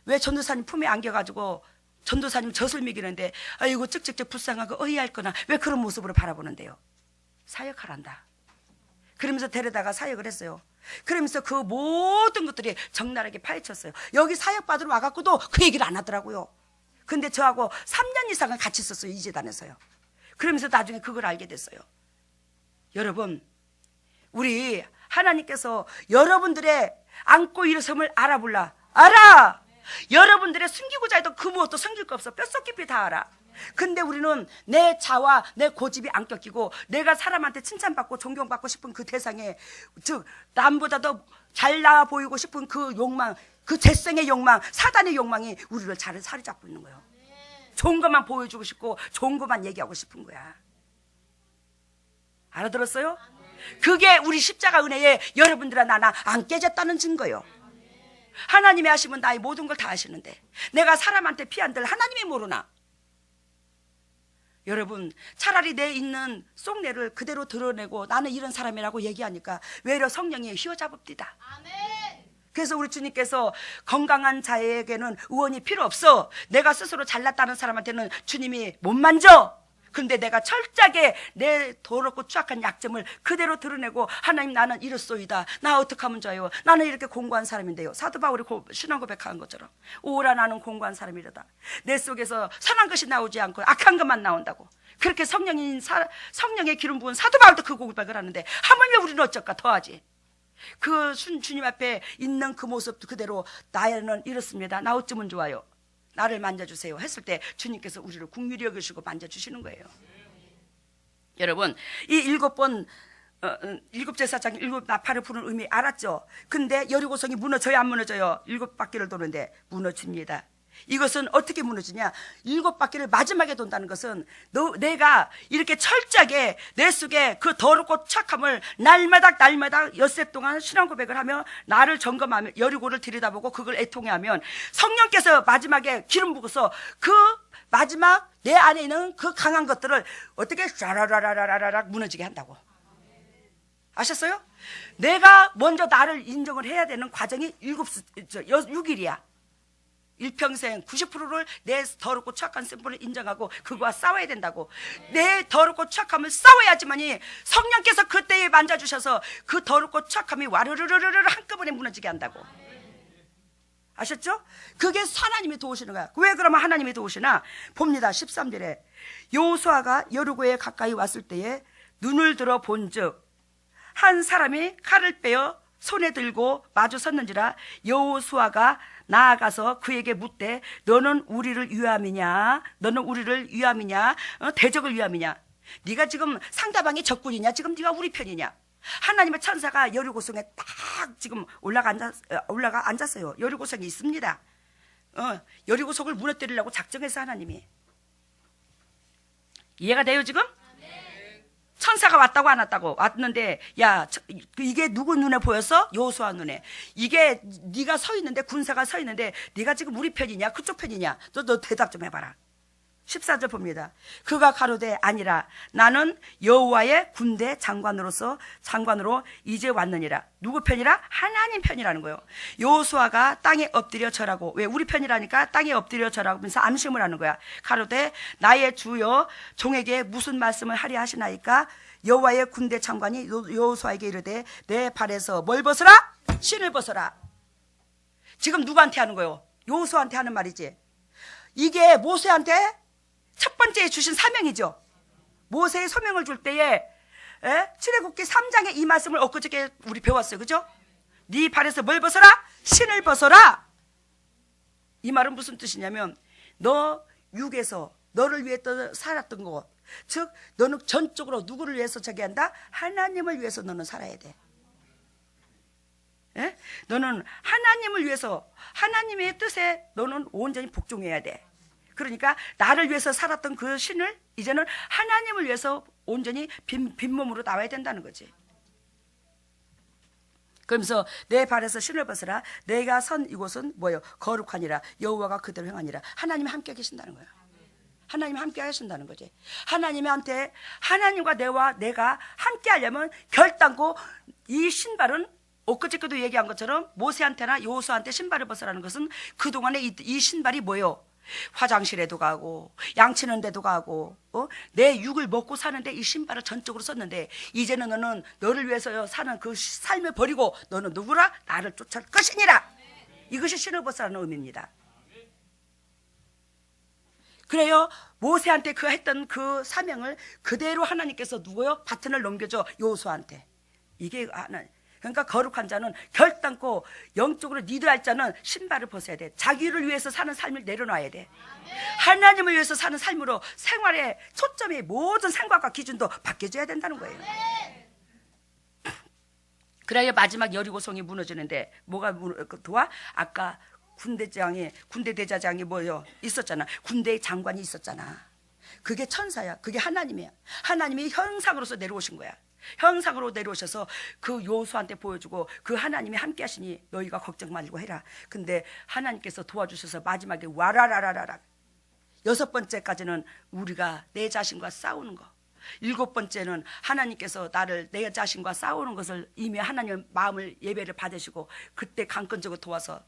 왜 전도사님 품에 안겨가지고 전도사님 젖을 먹이는데 아이고 쩍쩍쩍 불쌍하고 어이할 거나 왜 그런 모습으로 바라보는데요. 사역하란다. 그러면서 데려다가 사역을 했어요. 그러면서 그 모든 것들이 적나라하게 파헤쳤어요. 여기 사역 받으러 와갖고도 그 얘기를 안 하더라고요. 근데 저하고 3년 이상은 같이 있었어요. 이 재단에서요. 그러면서 나중에 그걸 알게 됐어요. 여러분 우리 하나님께서 여러분들의 안고 일어섬을 알아볼라. 알아. 여러분들의 숨기고자 해도 그 무엇도 숨길 거 없어. 뼛속 깊이 다 알아. 근데 우리는 내 자와 내 고집이 안 꺾이고 내가 사람한테 칭찬받고 존경받고 싶은 그 대상에 즉 남보다도 잘나 보이고 싶은 그 욕망, 그 재성의 욕망, 사단의 욕망이 우리를 잘 사로잡고 있는 거예요. 좋은 것만 보여주고 싶고 좋은 것만 얘기하고 싶은 거야. 알아들었어요? 그게 우리 십자가 은혜에 여러분들아 나나 안 깨졌다는 증거요. 하나님이 하시면 나의 모든 걸 다 하시는데 내가 사람한테 피 안 들 하나님이 모르나? 여러분 차라리 내 있는 속내를 그대로 드러내고 나는 이런 사람이라고 얘기하니까 외려 성령이 휘어잡읍디다. 그래서 우리 주님께서 건강한 자에게는 의원이 필요 없어. 내가 스스로 잘났다는 사람한테는 주님이 못 만져. 근데 내가 철저하게 내 더럽고 추악한 약점을 그대로 드러내고 하나님 나는 이렇소이다. 나 어떻게 하면 좋아요? 나는 이렇게 공고한 사람인데요. 사도 바울이 신앙 고백한 것처럼 오라 나는 공고한 사람이로다. 내 속에서 선한 것이 나오지 않고 악한 것만 나온다고. 그렇게 성령의 기름 부은 사도 바울도 그 고백을 하는데 하물며 우리는 어쩔까 더하지. 그 주님 앞에 있는 그 모습 그대로 나는 이렇습니다. 나 어쩌면 좋아요? 나를 만져주세요 했을 때 주님께서 우리를 긍휼히 여기시고 만져주시는 거예요. 여러분 이 일곱 제사장 일곱 나팔을 부는 의미 알았죠? 근데 여리고성이 무너져요 안 무너져요? 7바퀴를 도는데 무너집니다. 이것은 어떻게 무너지냐? 7바퀴를 마지막에 돈다는 것은 내가 이렇게 철저하게 내 속에 그 더럽고 착함을 날마다 엿새 동안 신앙 고백을 하며 나를 점검하며 여리고를 들여다보고 그걸 애통해하면 성령께서 마지막에 기름 부어서 그 마지막 내 안에 있는 그 강한 것들을 어떻게 샤라라라라라락 무너지게 한다고. 아셨어요? 내가 먼저 나를 인정을 해야 되는 과정이 6일이야. 일평생 90%를 내 더럽고 착한 샘플을 인정하고 그거와 싸워야 된다고. 내 더럽고 착함을 싸워야지만이 성령께서 그때에 만져주셔서 그 더럽고 착함이 와르르르르 한꺼번에 무너지게 한다고. 아셨죠? 그게 하나님이 도우시는 거야. 왜 그러면 하나님이 도우시나? 봅니다. 13절에 여호수아가 여리고에 가까이 왔을 때에 눈을 들어 본즉 한 사람이 칼을 빼어 손에 들고 마주 섰는지라 여호수아가 나아가서 그에게 묻되 너는 우리를 위함이냐? 너는 우리를 위함이냐? 대적을 위함이냐? 네가 지금 상대방이 적군이냐? 지금 네가 우리 편이냐? 하나님의 천사가 여리고성에 딱 지금 올라가 앉았어요. 여리고성이 있습니다. 여리고성을 무너뜨리려고 작정해서 하나님이. 이해가 돼요 지금? 천사가 왔다고 안 왔다고? 왔는데 야 이게 누구 눈에 보였어? 여호수아 눈에. 이게 네가 서 있는데 군사가 서 있는데 네가 지금 우리 편이냐 그쪽 편이냐? 너 대답 좀 해봐라. 14절 봅니다. 그가 가로되 아니라 나는 여호와의 군대 장관으로 이제 왔느니라. 누구 편이라? 하나님 편이라는 거예요. 여호수아가 땅에 엎드려 절하고. 왜? 우리 편이라니까 땅에 엎드려 절하고 하면서 암심을 하는 거야. 가로되 나의 주여 종에게 무슨 말씀을 하리 하시나이까? 여호와의 군대 장관이 여호수아에게 이르되 내 발에서 뭘 벗어라? 신을 벗어라. 지금 누구한테 하는 거예요? 여호수아한테 하는 말이지. 이게 모세한테 첫 번째 주신 사명이죠. 모세의 소명을 줄 때에 출애굽기 3장에 이 말씀을 엊그저께 우리 배웠어요. 그죠? 네 발에서 뭘 벗어라? 신을 벗어라. 이 말은 무슨 뜻이냐면 너 육에서 너를 위해 살았던 것, 즉 너는 전적으로 누구를 위해서 저기 한다? 하나님을 위해서 너는 살아야 돼. 너는 하나님을 위해서 하나님의 뜻에 너는 온전히 복종해야 돼. 그러니까 나를 위해서 살았던 그 신을 이제는 하나님을 위해서 온전히 빈몸으로 나와야 된다는 거지. 그러면서 내 발에서 신을 벗으라. 내가 선 이곳은 뭐예요? 거룩하니라. 여호와가 그대로 행하니라. 하나님이 함께 계신다는 거예요. 하나님 함께 하신다는 거지. 하나님한테 하나님과 내가 함께 하려면 결단코 이 신발은 엊그저께도 얘기한 것처럼 모세한테나 여호수아한테 신발을 벗으라는 것은 그동안에 이 신발이 뭐예요? 화장실에도 가고 양치는 데도 가고 내 육을 먹고 사는데 이 신발을 전적으로 썼는데 이제는 너는 너를 위해서 사는 그 삶을 버리고 너는 누구라? 나를 쫓을 것이니라. 이것이 신을 벗으라는 의미입니다. 그래요. 모세한테 그 했던 그 사명을 그대로 하나님께서 누구요? 바튼을 넘겨줘. 여호수아한테. 이게 하나. 그러니까 거룩한 자는 결단코 영적으로 리드할 자는 신발을 벗어야 돼. 자기를 위해서 사는 삶을 내려놔야 돼. 하나님을 위해서 사는 삶으로 생활의 초점이 모든 생각과 기준도 바뀌어져야 된다는 거예요. 그래야 마지막 여리고성이 무너지는데 뭐가 도와? 아까 군대 대장이 뭐요? 있었잖아. 군대 장관이 있었잖아. 그게 천사야. 그게 하나님이야. 하나님이 형상으로서 내려오신 거야. 형상으로 내려오셔서 그 여호수아한테 보여주고 그 하나님이 함께 하시니 너희가 걱정 말고 해라. 근데 하나님께서 도와주셔서 마지막에 와라라라라. 6번째까지는 우리가 내 자신과 싸우는 거. 7번째는 하나님께서 나를 내 자신과 싸우는 것을 이미 하나님 마음을 예배를 받으시고 그때 강건적으로 도와서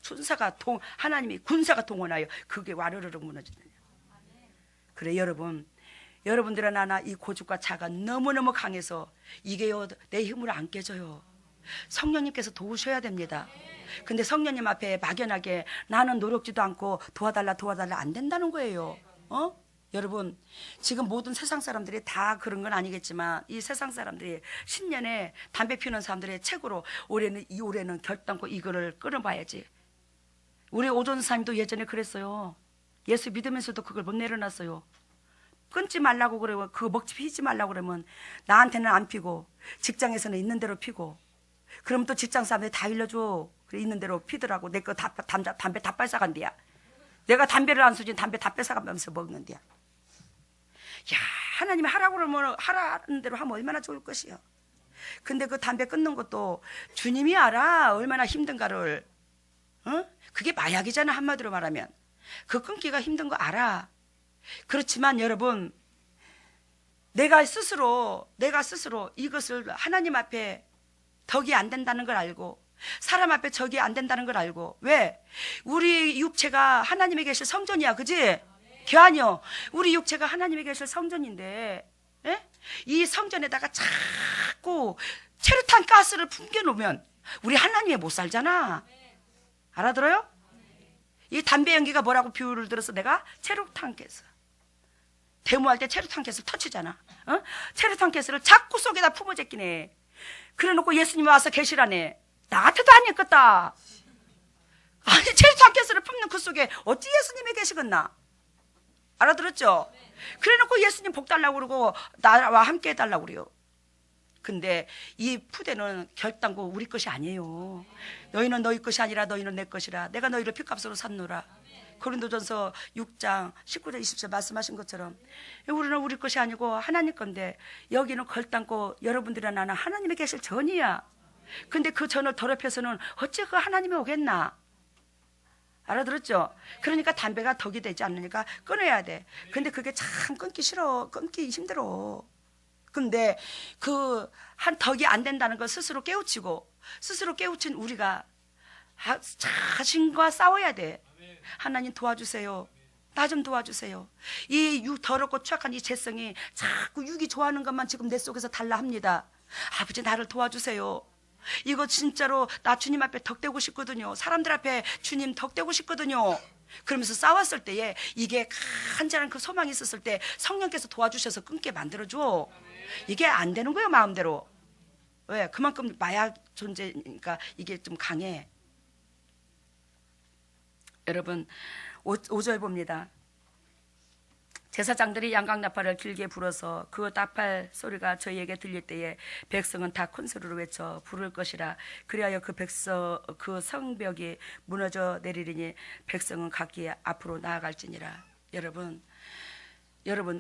하나님이 군사가 동원하여 그게 와르르르 무너지는. 그래 여러분들은 하나 이 고집과 차가 너무너무 강해서 이게요 내 힘으로 안 깨져요. 성령님께서 도우셔야 됩니다. 근데 성령님 앞에 막연하게 나는 노력지도 않고 도와달라 안 된다는 거예요. 여러분 지금 모든 세상 사람들이 다 그런 건 아니겠지만 이 세상 사람들이 신년에 담배 피우는 사람들의 책으로 올해는 결단코 이거를 끊어봐야지. 우리 오전사님도 예전에 그랬어요. 예수 믿으면서도 그걸 못 내려놨어요. 끊지 말라고 그러고 그거 먹지 피지 말라고 그러면 나한테는 안 피고 직장에서는 있는 대로 피고 그럼 또 직장 사람들이 다 일러줘. 그래 있는 대로 피더라고. 내 거 담배 다 뺏어간대야. 내가 담배를 안 쏘지 담배 다 뺏어가면서 먹는데야. 야 하나님이 하라고 그러면 하라는 대로 하면 얼마나 좋을 것이요. 근데 그 담배 끊는 것도 주님이 알아 얼마나 힘든가를. 그게 마약이잖아. 한마디로 말하면 그 끊기가 힘든 거 알아. 그렇지만 여러분 내가 스스로 이것을 하나님 앞에 덕이 안 된다는 걸 알고 사람 앞에 적이 안 된다는 걸 알고. 왜? 우리 육체가 하나님에 계실 성전이야. 그지? 교환이요. 우리 육체가 하나님에 계실 성전인데 이 성전에다가 자꾸 체류탄 가스를 풍겨놓으면 우리 하나님에 못 살잖아. 알아들어요? 이 담배 연기가 뭐라고 비유를 들어서 내가 체류탄 가스 데모할 때 체류탄 가스를 터치잖아. 체류탄 가스를 자꾸 속에다 품어제끼네. 그래놓고 예수님이 와서 계시라네. 나 같아도 아니겠다. 아니 체류탄 가스를 품는 그 속에 어찌 예수님이 계시겠나. 알아들었죠? 그래놓고 예수님 복 달라고 그러고 나와 함께 해달라고 그래요. 근데 이 푸대는 결단코 우리 것이 아니에요. 너희는 너희 것이 아니라 너희는 내 것이라. 내가 너희를 피값으로 샀노라. 고린도전서 6장 19절 20절 말씀하신 것처럼 우리는 우리 것이 아니고 하나님 건데 여기는 결단코 여러분들이나 나는 하나님이 계실 전이야. 근데 그 전을 더럽혀서는 어찌 그 하나님이 오겠나. 알아들었죠? 그러니까 담배가 덕이 되지 않으니까 끊어야 돼. 근데 그게 참 끊기 힘들어. 근데 그 한 덕이 안 된다는 걸 스스로 깨우친 우리가 자신과 싸워야 돼. 하나님 도와주세요. 나 좀 도와주세요. 이 더럽고 추악한 이 죄성이 자꾸 육이 좋아하는 것만 지금 내 속에서 달라 합니다. 아버지 나를 도와주세요. 이거 진짜로 나 주님 앞에 덕되고 싶거든요. 사람들 앞에 주님 덕되고 싶거든요. 그러면서 싸웠을 때에 이게 간절한 그 소망이 있었을 때 성령께서 도와주셔서 끊게 만들어줘. 이게 안 되는 거예요 마음대로. 왜? 그만큼 마약 존재니까 이게 좀 강해. 여러분 5절 봅니다. 제사장들이 양강나팔을 길게 불어서 그 나팔 소리가 저희에게 들릴 때에 백성은 다 큰 소리로 외쳐 부를 것이라. 그리하여 그 성벽이 무너져 내리리니 백성은 각기 앞으로 나아갈지니라. 여러분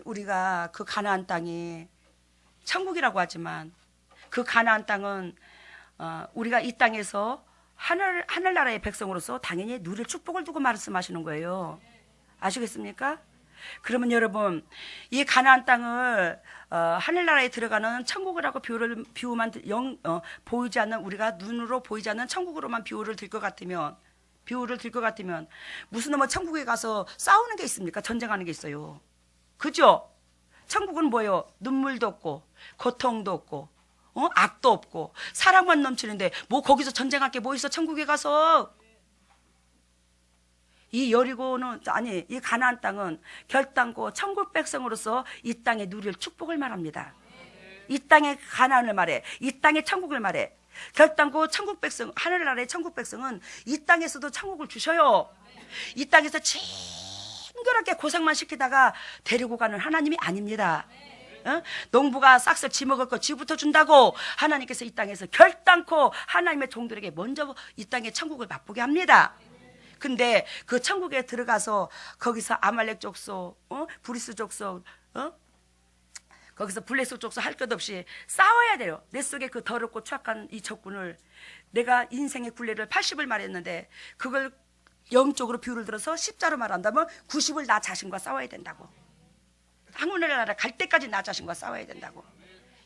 우리가 그 가나안 땅이 천국이라고 하지만 그 가나안 땅은 우리가 이 땅에서 하늘나라의 백성으로서 당연히 누릴 축복을 두고 말씀하시는 거예요. 아시겠습니까? 그러면 여러분, 이 가나안 땅을 하늘나라에 들어가는 천국이라고 비유만 보이지 않는, 우리가 눈으로 보이지 않는 천국으로만 비유를 들 것 같으면 무슨 뭐 천국에 가서 싸우는 게 있습니까? 전쟁하는 게 있어요. 그죠? 천국은 뭐예요? 눈물도 없고 고통도 없고 악도 없고 사랑만 넘치는데 뭐 거기서 전쟁할 게 뭐 있어? 천국에 가서. 이 가나안 땅은 결단코 천국 백성으로서 이 땅에 누릴 축복을 말합니다. 이 땅의 가나안을 말해, 이 땅의 천국을 말해. 결단코 천국 백성, 하늘나라의 천국 백성은 이 땅에서도 천국을 주셔요. 이 땅에서 친절하게 고생만 시키다가 데리고 가는 하나님이 아닙니다. 농부가 싹쓸 지먹을 거 지부터 준다고 하나님께서 이 땅에서 결단코 하나님의 종들에게 먼저 이 땅의 천국을 맛보게 합니다. 근데 그 천국에 들어가서 거기서 아말렉 족속, 브리스 족속, 거기서 블레셋 족속 할 것 없이 싸워야 돼요. 내 속에 그 더럽고 추악한 이 적군을, 내가 인생의 굴레를 80을 말했는데 그걸 영적으로 비유를 들어서 십자로 말한다면 90을 나 자신과 싸워야 된다고. 하늘나라 갈 때까지 나 자신과 싸워야 된다고.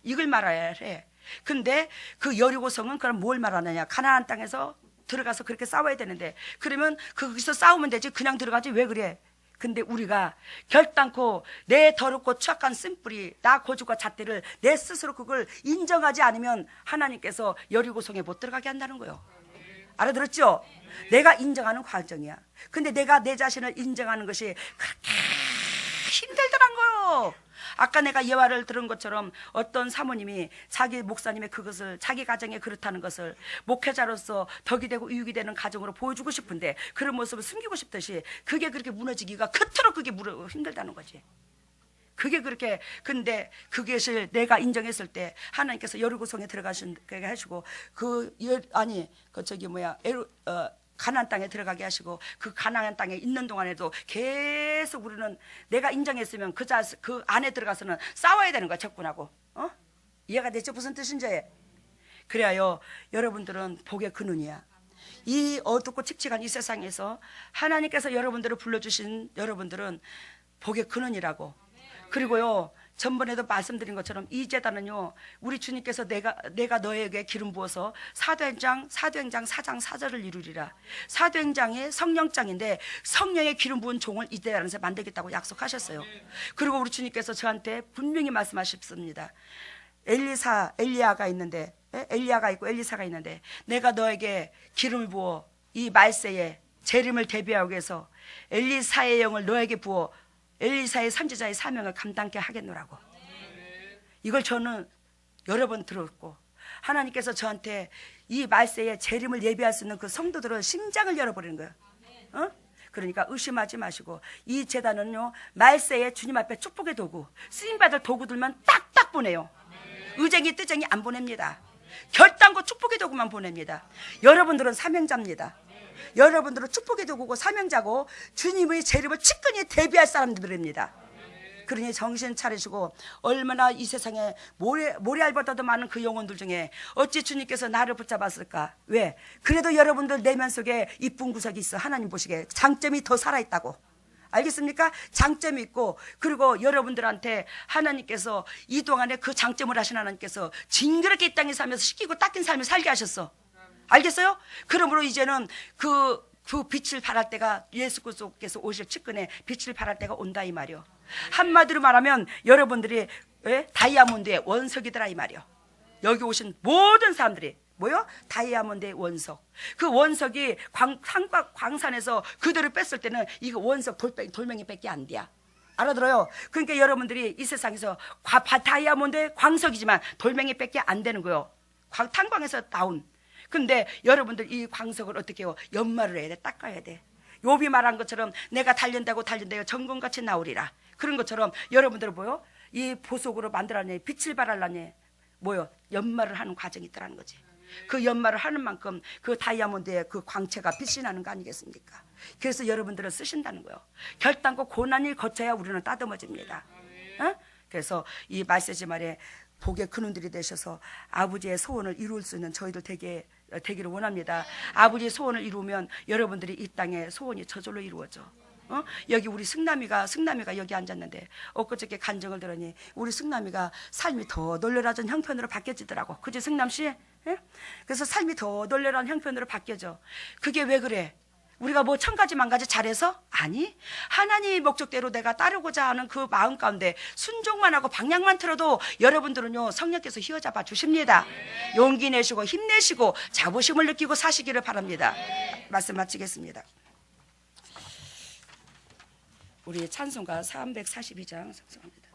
이걸 말해야 해. 근데 그 여리고성은 그럼 뭘 말하느냐? 가나안 땅에서 들어가서 그렇게 싸워야 되는데, 그러면 거기서 싸우면 되지 그냥 들어가지 왜 그래? 근데 우리가 결단코 내 더럽고 추악한 쓴뿌리, 나 고집과 잣대를 내 스스로 그걸 인정하지 않으면 하나님께서 여리고성에 못 들어가게 한다는 거예요. 알아들었죠? 내가 인정하는 과정이야. 근데 내가 내 자신을 인정하는 것이 그렇게 힘들더란 거예요. 아까 내가 예화를 들은 것처럼 어떤 사모님이 자기 목사님의 그것을 자기 가정에 그렇다는 것을 목회자로서 덕이 되고 유익이 되는 가정으로 보여주고 싶은데 그런 모습을 숨기고 싶듯이 그게 그렇게 무너지기가 그토록 그게 힘들다는 거지. 그게 그렇게. 근데 그것을 내가 인정했을 때 하나님께서 여리고성에 들어가시게 하시고 가나안 땅에 들어가게 하시고 그 가나안 땅에 있는 동안에도 계속 우리는 내가 인정했으면 그 안에 들어가서는 싸워야 되는 거야, 적군하고. 이해가 됐죠? 무슨 뜻인지. 그래야요 여러분들은 복의 근원이야. 이 어둡고 칙칙한 이 세상에서 하나님께서 여러분들을 불러주신 여러분들은 복의 근원이라고. 그리고요 전번에도 말씀드린 것처럼 이 제단은요 우리 주님께서 내가 너에게 기름 부어서 사도행장 4장 4절을 이루리라. 사도행장의 성령장인데 성령의 기름 부은 종을 이 제단에서 만들겠다고 약속하셨어요. 그리고 우리 주님께서 저한테 분명히 말씀하셨습니다. 엘리야가 있는데, 엘리야가 있고 엘리사가 있는데 내가 너에게 기름을 부어 이 말세에 재림을 대비하기 위해서 엘리사의 영을 너에게 부어 엘리사의 선지자의 사명을 감당케 하겠노라고. 이걸 저는 여러 번 들었고 하나님께서 저한테 이 말세에 재림을 예비할 수 있는 그 성도들의 심장을 열어버리는 거예요. 그러니까 의심하지 마시고 이 제단은요 말세에 주님 앞에 축복의 도구, 쓰임받을 도구들만 딱딱 보내요. 의쟁이 뜨쟁이 안 보냅니다. 결단코 축복의 도구만 보냅니다. 여러분들은 사명자입니다. 여러분들은 축복의 도구고 사명자고 주님의 재림을 치근히 대비할 사람들입니다. 그러니 정신 차리시고 얼마나 이 세상에 모래알보다도 많은 그 영혼들 중에 어찌 주님께서 나를 붙잡았을까? 왜? 그래도 여러분들 내면 속에 이쁜 구석이 있어. 하나님 보시기에 장점이 더 살아있다고. 알겠습니까? 장점이 있고, 그리고 여러분들한테 하나님께서 이 동안에 그 장점을 하신 하나님께서 징그럽게 이 땅에 살면서 시키고 닦인 삶을 살게 하셨어. 알겠어요? 그러므로 이제는 그 빛을 발할 때가 예수 그리스도께서 오실 측근에 빛을 발할 때가 온다 이 말이요. 한마디로 말하면 여러분들이 다이아몬드의 원석이더라 이 말이요. 여기 오신 모든 사람들이 뭐요? 다이아몬드의 원석. 그 원석이 광산에서 그대로 뺐을 때는 이거 원석 돌멩이 밖에 안 돼야. 알아들어요? 그러니까 여러분들이 이 세상에서 다이아몬드의 광석이지만 돌멩이 밖에 안 되는 거요. 탄광에서 나온. 근데 여러분들 이 광석을 어떻게 해요? 연마를 해야 돼. 닦아야 돼. 욥이 말한 것처럼 내가 달린다고 정금같이 나오리라. 그런 것처럼 여러분들 뭐요? 이 보석으로 만들어내 빛을 발하려니 뭐요? 연마를 하는 과정이 있더라는 거지. 그 연마를 하는 만큼 그 다이아몬드의 그 광채가 빛이 나는 거 아니겠습니까? 그래서 여러분들을 쓰신다는 거예요. 결단코 고난을 거쳐야 우리는 따듬어집니다. 그래서 이 말세지 말에 복의 근원들이 되셔서 아버지의 소원을 이룰 수 있는 저희들 되기를 원합니다. 아버지의 소원을 이루면 여러분들이 이 땅에 소원이 저절로 이루어져. 여기 우리 승남이가 여기 앉았는데 엊그저께 간증을 들으니 우리 승남이가 삶이 더 널널해진 형편으로 바뀌어지더라고. 그지 승남씨? 예? 그래서 삶이 더 널널한 형편으로 바뀌어져. 그게 왜 그래? 우리가 뭐 천가지 만가지 잘해서? 아니, 하나님의 목적대로 내가 따르고자 하는 그 마음 가운데 순종만 하고 방향만 틀어도 여러분들은요 성령께서 휘어잡아 주십니다. 용기 내시고 힘내시고 자부심을 느끼고 사시기를 바랍니다. 말씀 마치겠습니다. 우리 찬송가 342장 성성합니다.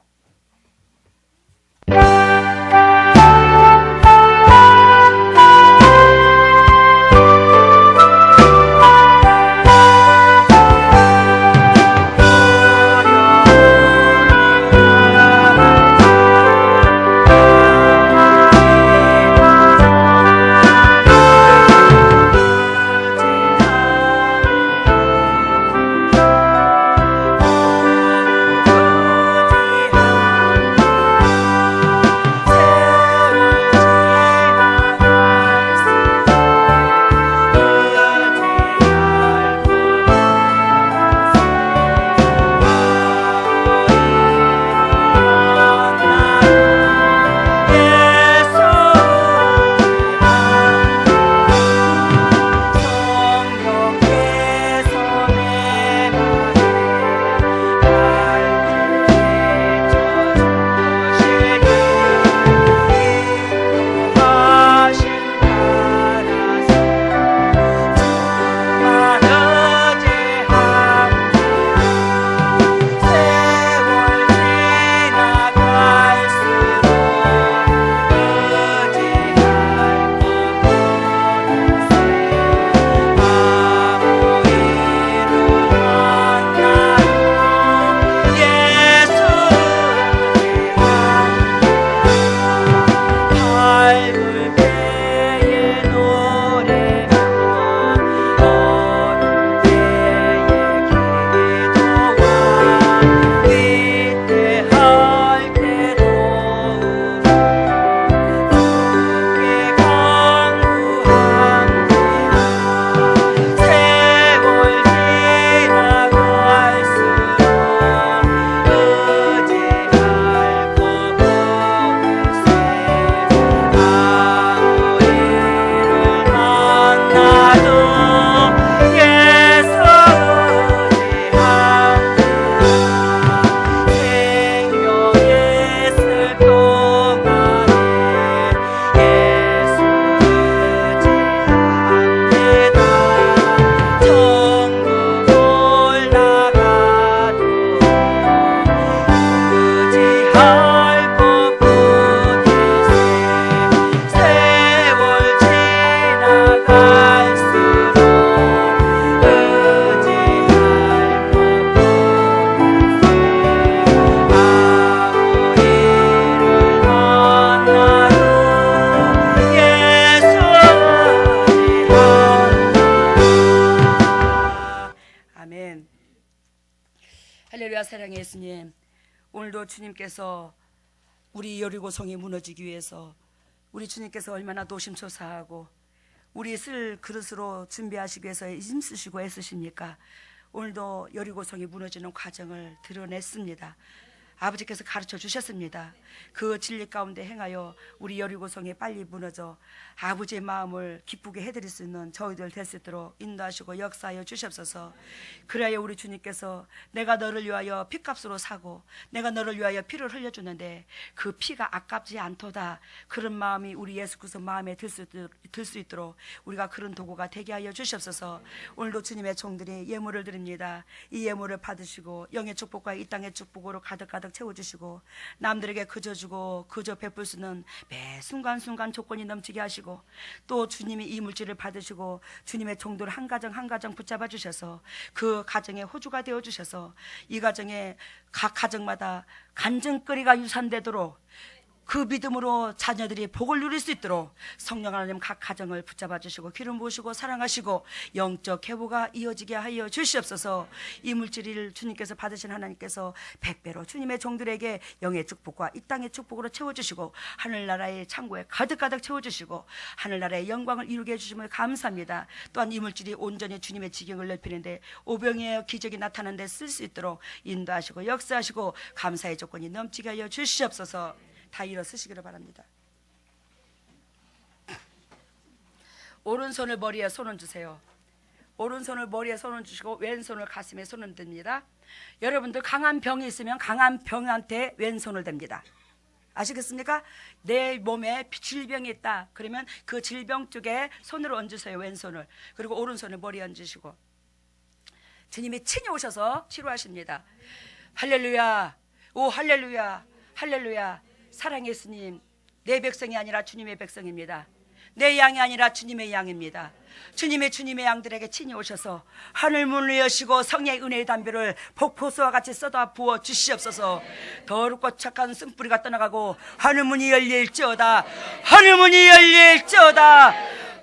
할렐루야. 사랑의 예수님, 오늘도 주님께서 우리 여리고성이 무너지기 위해서 우리 주님께서 얼마나 노심초사하고 우리 쓸 그릇으로 준비하시기 위해서 힘쓰시고 애쓰십니까? 오늘도 여리고성이 무너지는 과정을 드러냈습니다. 아버지께서 가르쳐 주셨습니다. 그 진리 가운데 행하여 우리 여리고성이 빨리 무너져 아버지의 마음을 기쁘게 해드릴 수 있는 저희들 될 수 있도록 인도하시고 역사하여 주시옵소서. 그래야 우리 주님께서 내가 너를 위하여 피값으로 사고 내가 너를 위하여 피를 흘려주는데 그 피가 아깝지 않도다, 그런 마음이 우리 예수 그리스도 마음에 들 수 있도록 우리가 그런 도구가 되게 하여 주시옵소서. 오늘도 주님의 종들이 예물을 드립니다. 이 예물을 받으시고 영의 축복과 이 땅의 축복으로 가득가득 채워주시고 남들에게 그저 주고 그저 베풀 수 있는 매 순간순간 조건이 넘치게 하시고 또 주님이 이 물질을 받으시고 주님의 종들 한 가정 한 가정 붙잡아 주셔서 그 가정의 호주가 되어 주셔서 이 가정에 각 가정마다 간증거리가 유산되도록 그 믿음으로 자녀들이 복을 누릴 수 있도록 성령 하나님 각 가정을 붙잡아 주시고 기름 부으시고 사랑하시고 영적 회복가 이어지게 하여 주시옵소서. 이 물질을 주님께서 받으신 하나님께서 백배로 주님의 종들에게 영의 축복과 이 땅의 축복으로 채워주시고 하늘나라의 창고에 가득가득 채워주시고 하늘나라의 영광을 이루게 해주심을 감사합니다. 또한 이 물질이 온전히 주님의 지경을 넓히는데 오병이어 기적이 나타나는 데 쓸 수 있도록 인도하시고 역사하시고 감사의 조건이 넘치게 하여 주시옵소서. 다 일어서시기를 바랍니다. 오른손을 머리에 손을 주세요. 오른손을 머리에 손을 주시고 왼손을 가슴에 손을 듭니다. 여러분들 강한 병이 있으면 강한 병한테 왼손을 댑니다. 아시겠습니까? 내 몸에 질병이 있다 그러면 그 질병 쪽에 손으로 얹으세요. 왼손을. 그리고 오른손을 머리에 얹으시고 주님이 친히 오셔서 치료하십니다. 할렐루야. 오 할렐루야. 할렐루야. 사랑의 예수님, 내 백성이 아니라 주님의 백성입니다. 내 양이 아니라 주님의 양입니다. 주님의 양들에게 친히 오셔서 하늘 문을 여시고 성령의 은혜의 담배를 폭포수와 같이 쏟아 부어 주시옵소서. 더럽고 착한 쓴뿌리가 떠나가고 하늘 문이 열릴지어다. 하늘 문이 열릴지어다.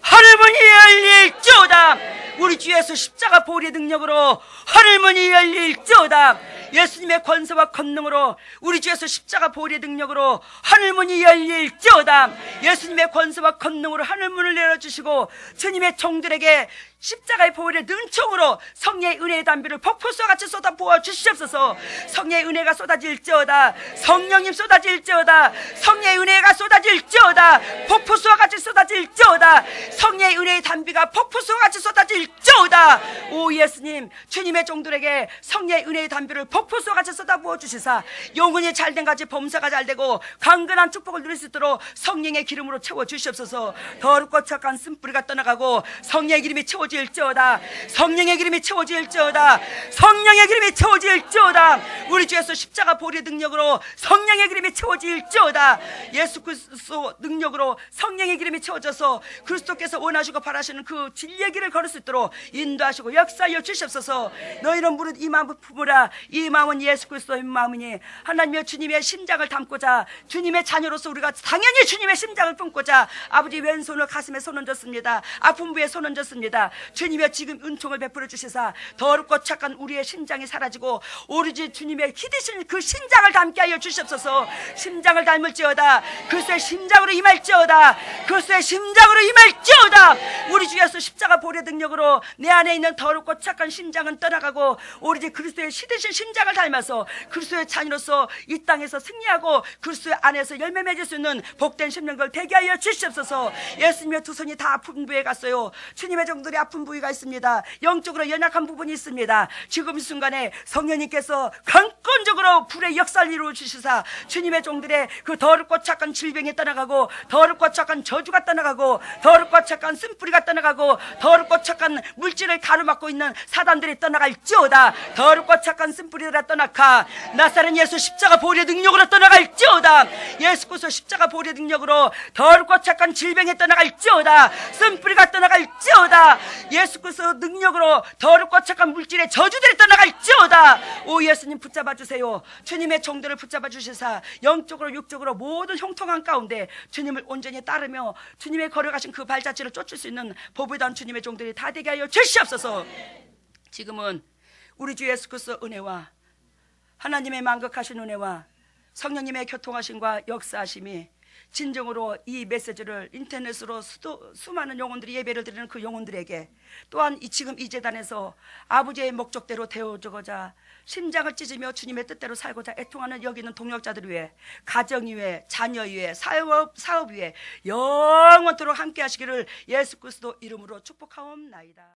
하늘 문이 열릴지어다. 우리 주 예수 십자가 보혈의 능력으로 하늘 문이 열릴지어다. 예수님의 권세와 권능으로 우리 주 예수 십자가 보혈의 능력으로 하늘 문이 열릴지어다. 예수님의 권세와 권능으로 하늘 문을 열어주시고 주님의 종들에게 십자가의 보혈의 능총으로 성령의 은혜의 담비를 폭포수와 같이 쏟아 부어 주시옵소서. 성령의 은혜가 쏟아질지어다. 성령님 쏟아질지어다. 성령의 은혜가 쏟아질지어다. 폭포수와 같이 쏟아질지어다. 성령의 은혜의 담비가 폭포수와 같이 쏟아질지어다. 오 예수님, 주님의 종들에게 성령의 은혜의 담비를 폭포수와 같이 쏟아 부어 주시사 영혼이 잘된 같이 범사가 잘되고 강건한 축복을 누릴 수 있도록 성령의 기름으로 채워 주시옵소서. 더럽고 착한 쓴뿌리가 떠나가고 성령의 기름이 채워질지어다. 성령의 기름이 채워질지어다. 성령의 기름이 채워질지어다. 우리 주 예수 십자가 보혈의 능력으로 성령의 기름이 채워질지어다. 예수 그리스도 능력으로 성령의 기름이 채워져서 그리스도께서 원하시고 바라시는 그 진리의 길을 걸을 수 있도록 인도하시고 역사하여 주시옵소서. 너희는 무릇 이 마음을 품으라. 이 마음은 예수 그리스도의 마음이니 하나님의 주님의 심장을 담고자 주님의 자녀로서 우리가 당연히 주님의 심장을 품고자 아버지 왼손을 가슴에 손 얹었습니다. 아픈 부에 손 얹었습니다. 주님의 지금 은총을 베풀어 주시사 더럽고 착한 우리의 심장이 사라지고 오로지 주님의 기대신 그 심장을 담게 하여 주시옵소서. 심장을 닮을지어다. 그리스도의 심장으로 임할지어다. 그리스도의 심장으로 임할지어다. 우리 주 예수 십자가 보혈의 능력으로 내 안에 있는 더럽고 착한 심장은 떠나가고 오로지 그리스도의 시대신 심장을 닮아서 그리스도의 자녀로서 이 땅에서 승리하고 그리스도의 안에서 열매 맺을 수 있는 복된 심령들 되게 하여 주시옵소서. 예수님의 두 손이 다 아픈 부에 갔어요. 주님의 종들이 아픈 부위가 있습니다. 영적으로 연약한 부분이 있습니다. 지금 이 순간에 성령님께서 강권적으로 불의 역사를 이루어 주시사 주님의 종들의 그 더럽고 착한 질병이 떠나가고 더럽고 착한 저주가 떠나가고 더럽고 착한 쓴뿌리가 떠나가고 더럽고 착한 물질을 가로막고 있는 사단들이 떠나갈지어다. 더럽고 착한 쓴뿌리들아 떠나가. 나사렛 예수 십자가 보혈의 능력으로 떠나갈지어다. 예수 그리스도 십자가 보혈의 능력으로 더럽고 착한 질병이 떠나갈지어다. 쓴뿌리가 떠나갈지어다. 예수 그리스도 능력으로 더럽고 착한 물질의 저주들이 떠나갈지어다. 오 예수님 붙잡아 주세요. 주님의 종들을 붙잡아 주시사 영적으로 육적으로 모든 형통한 가운데 주님을 온전히 따르며 주님의 걸어가신 그 발자취를 쫓을 수 있는 보배던 주님의 종들이 다 되게 하여 주시옵소서. 지금은 우리 주 예수 그리스도 은혜와 하나님의 만극하신 은혜와 성령님의 교통하심과 역사하심이 진정으로 이 메시지를 인터넷으로 수많은 영혼들이 예배를 드리는 그 영혼들에게 또한 지금 이 재단에서 아버지의 목적대로 되어주고자 심장을 찢으며 주님의 뜻대로 살고자 애통하는 여기 있는 동역자들 위해 가정 위에 자녀 위에 사업 위에 영원토록 함께 하시기를 예수 그리스도 이름으로 축복하옵나이다.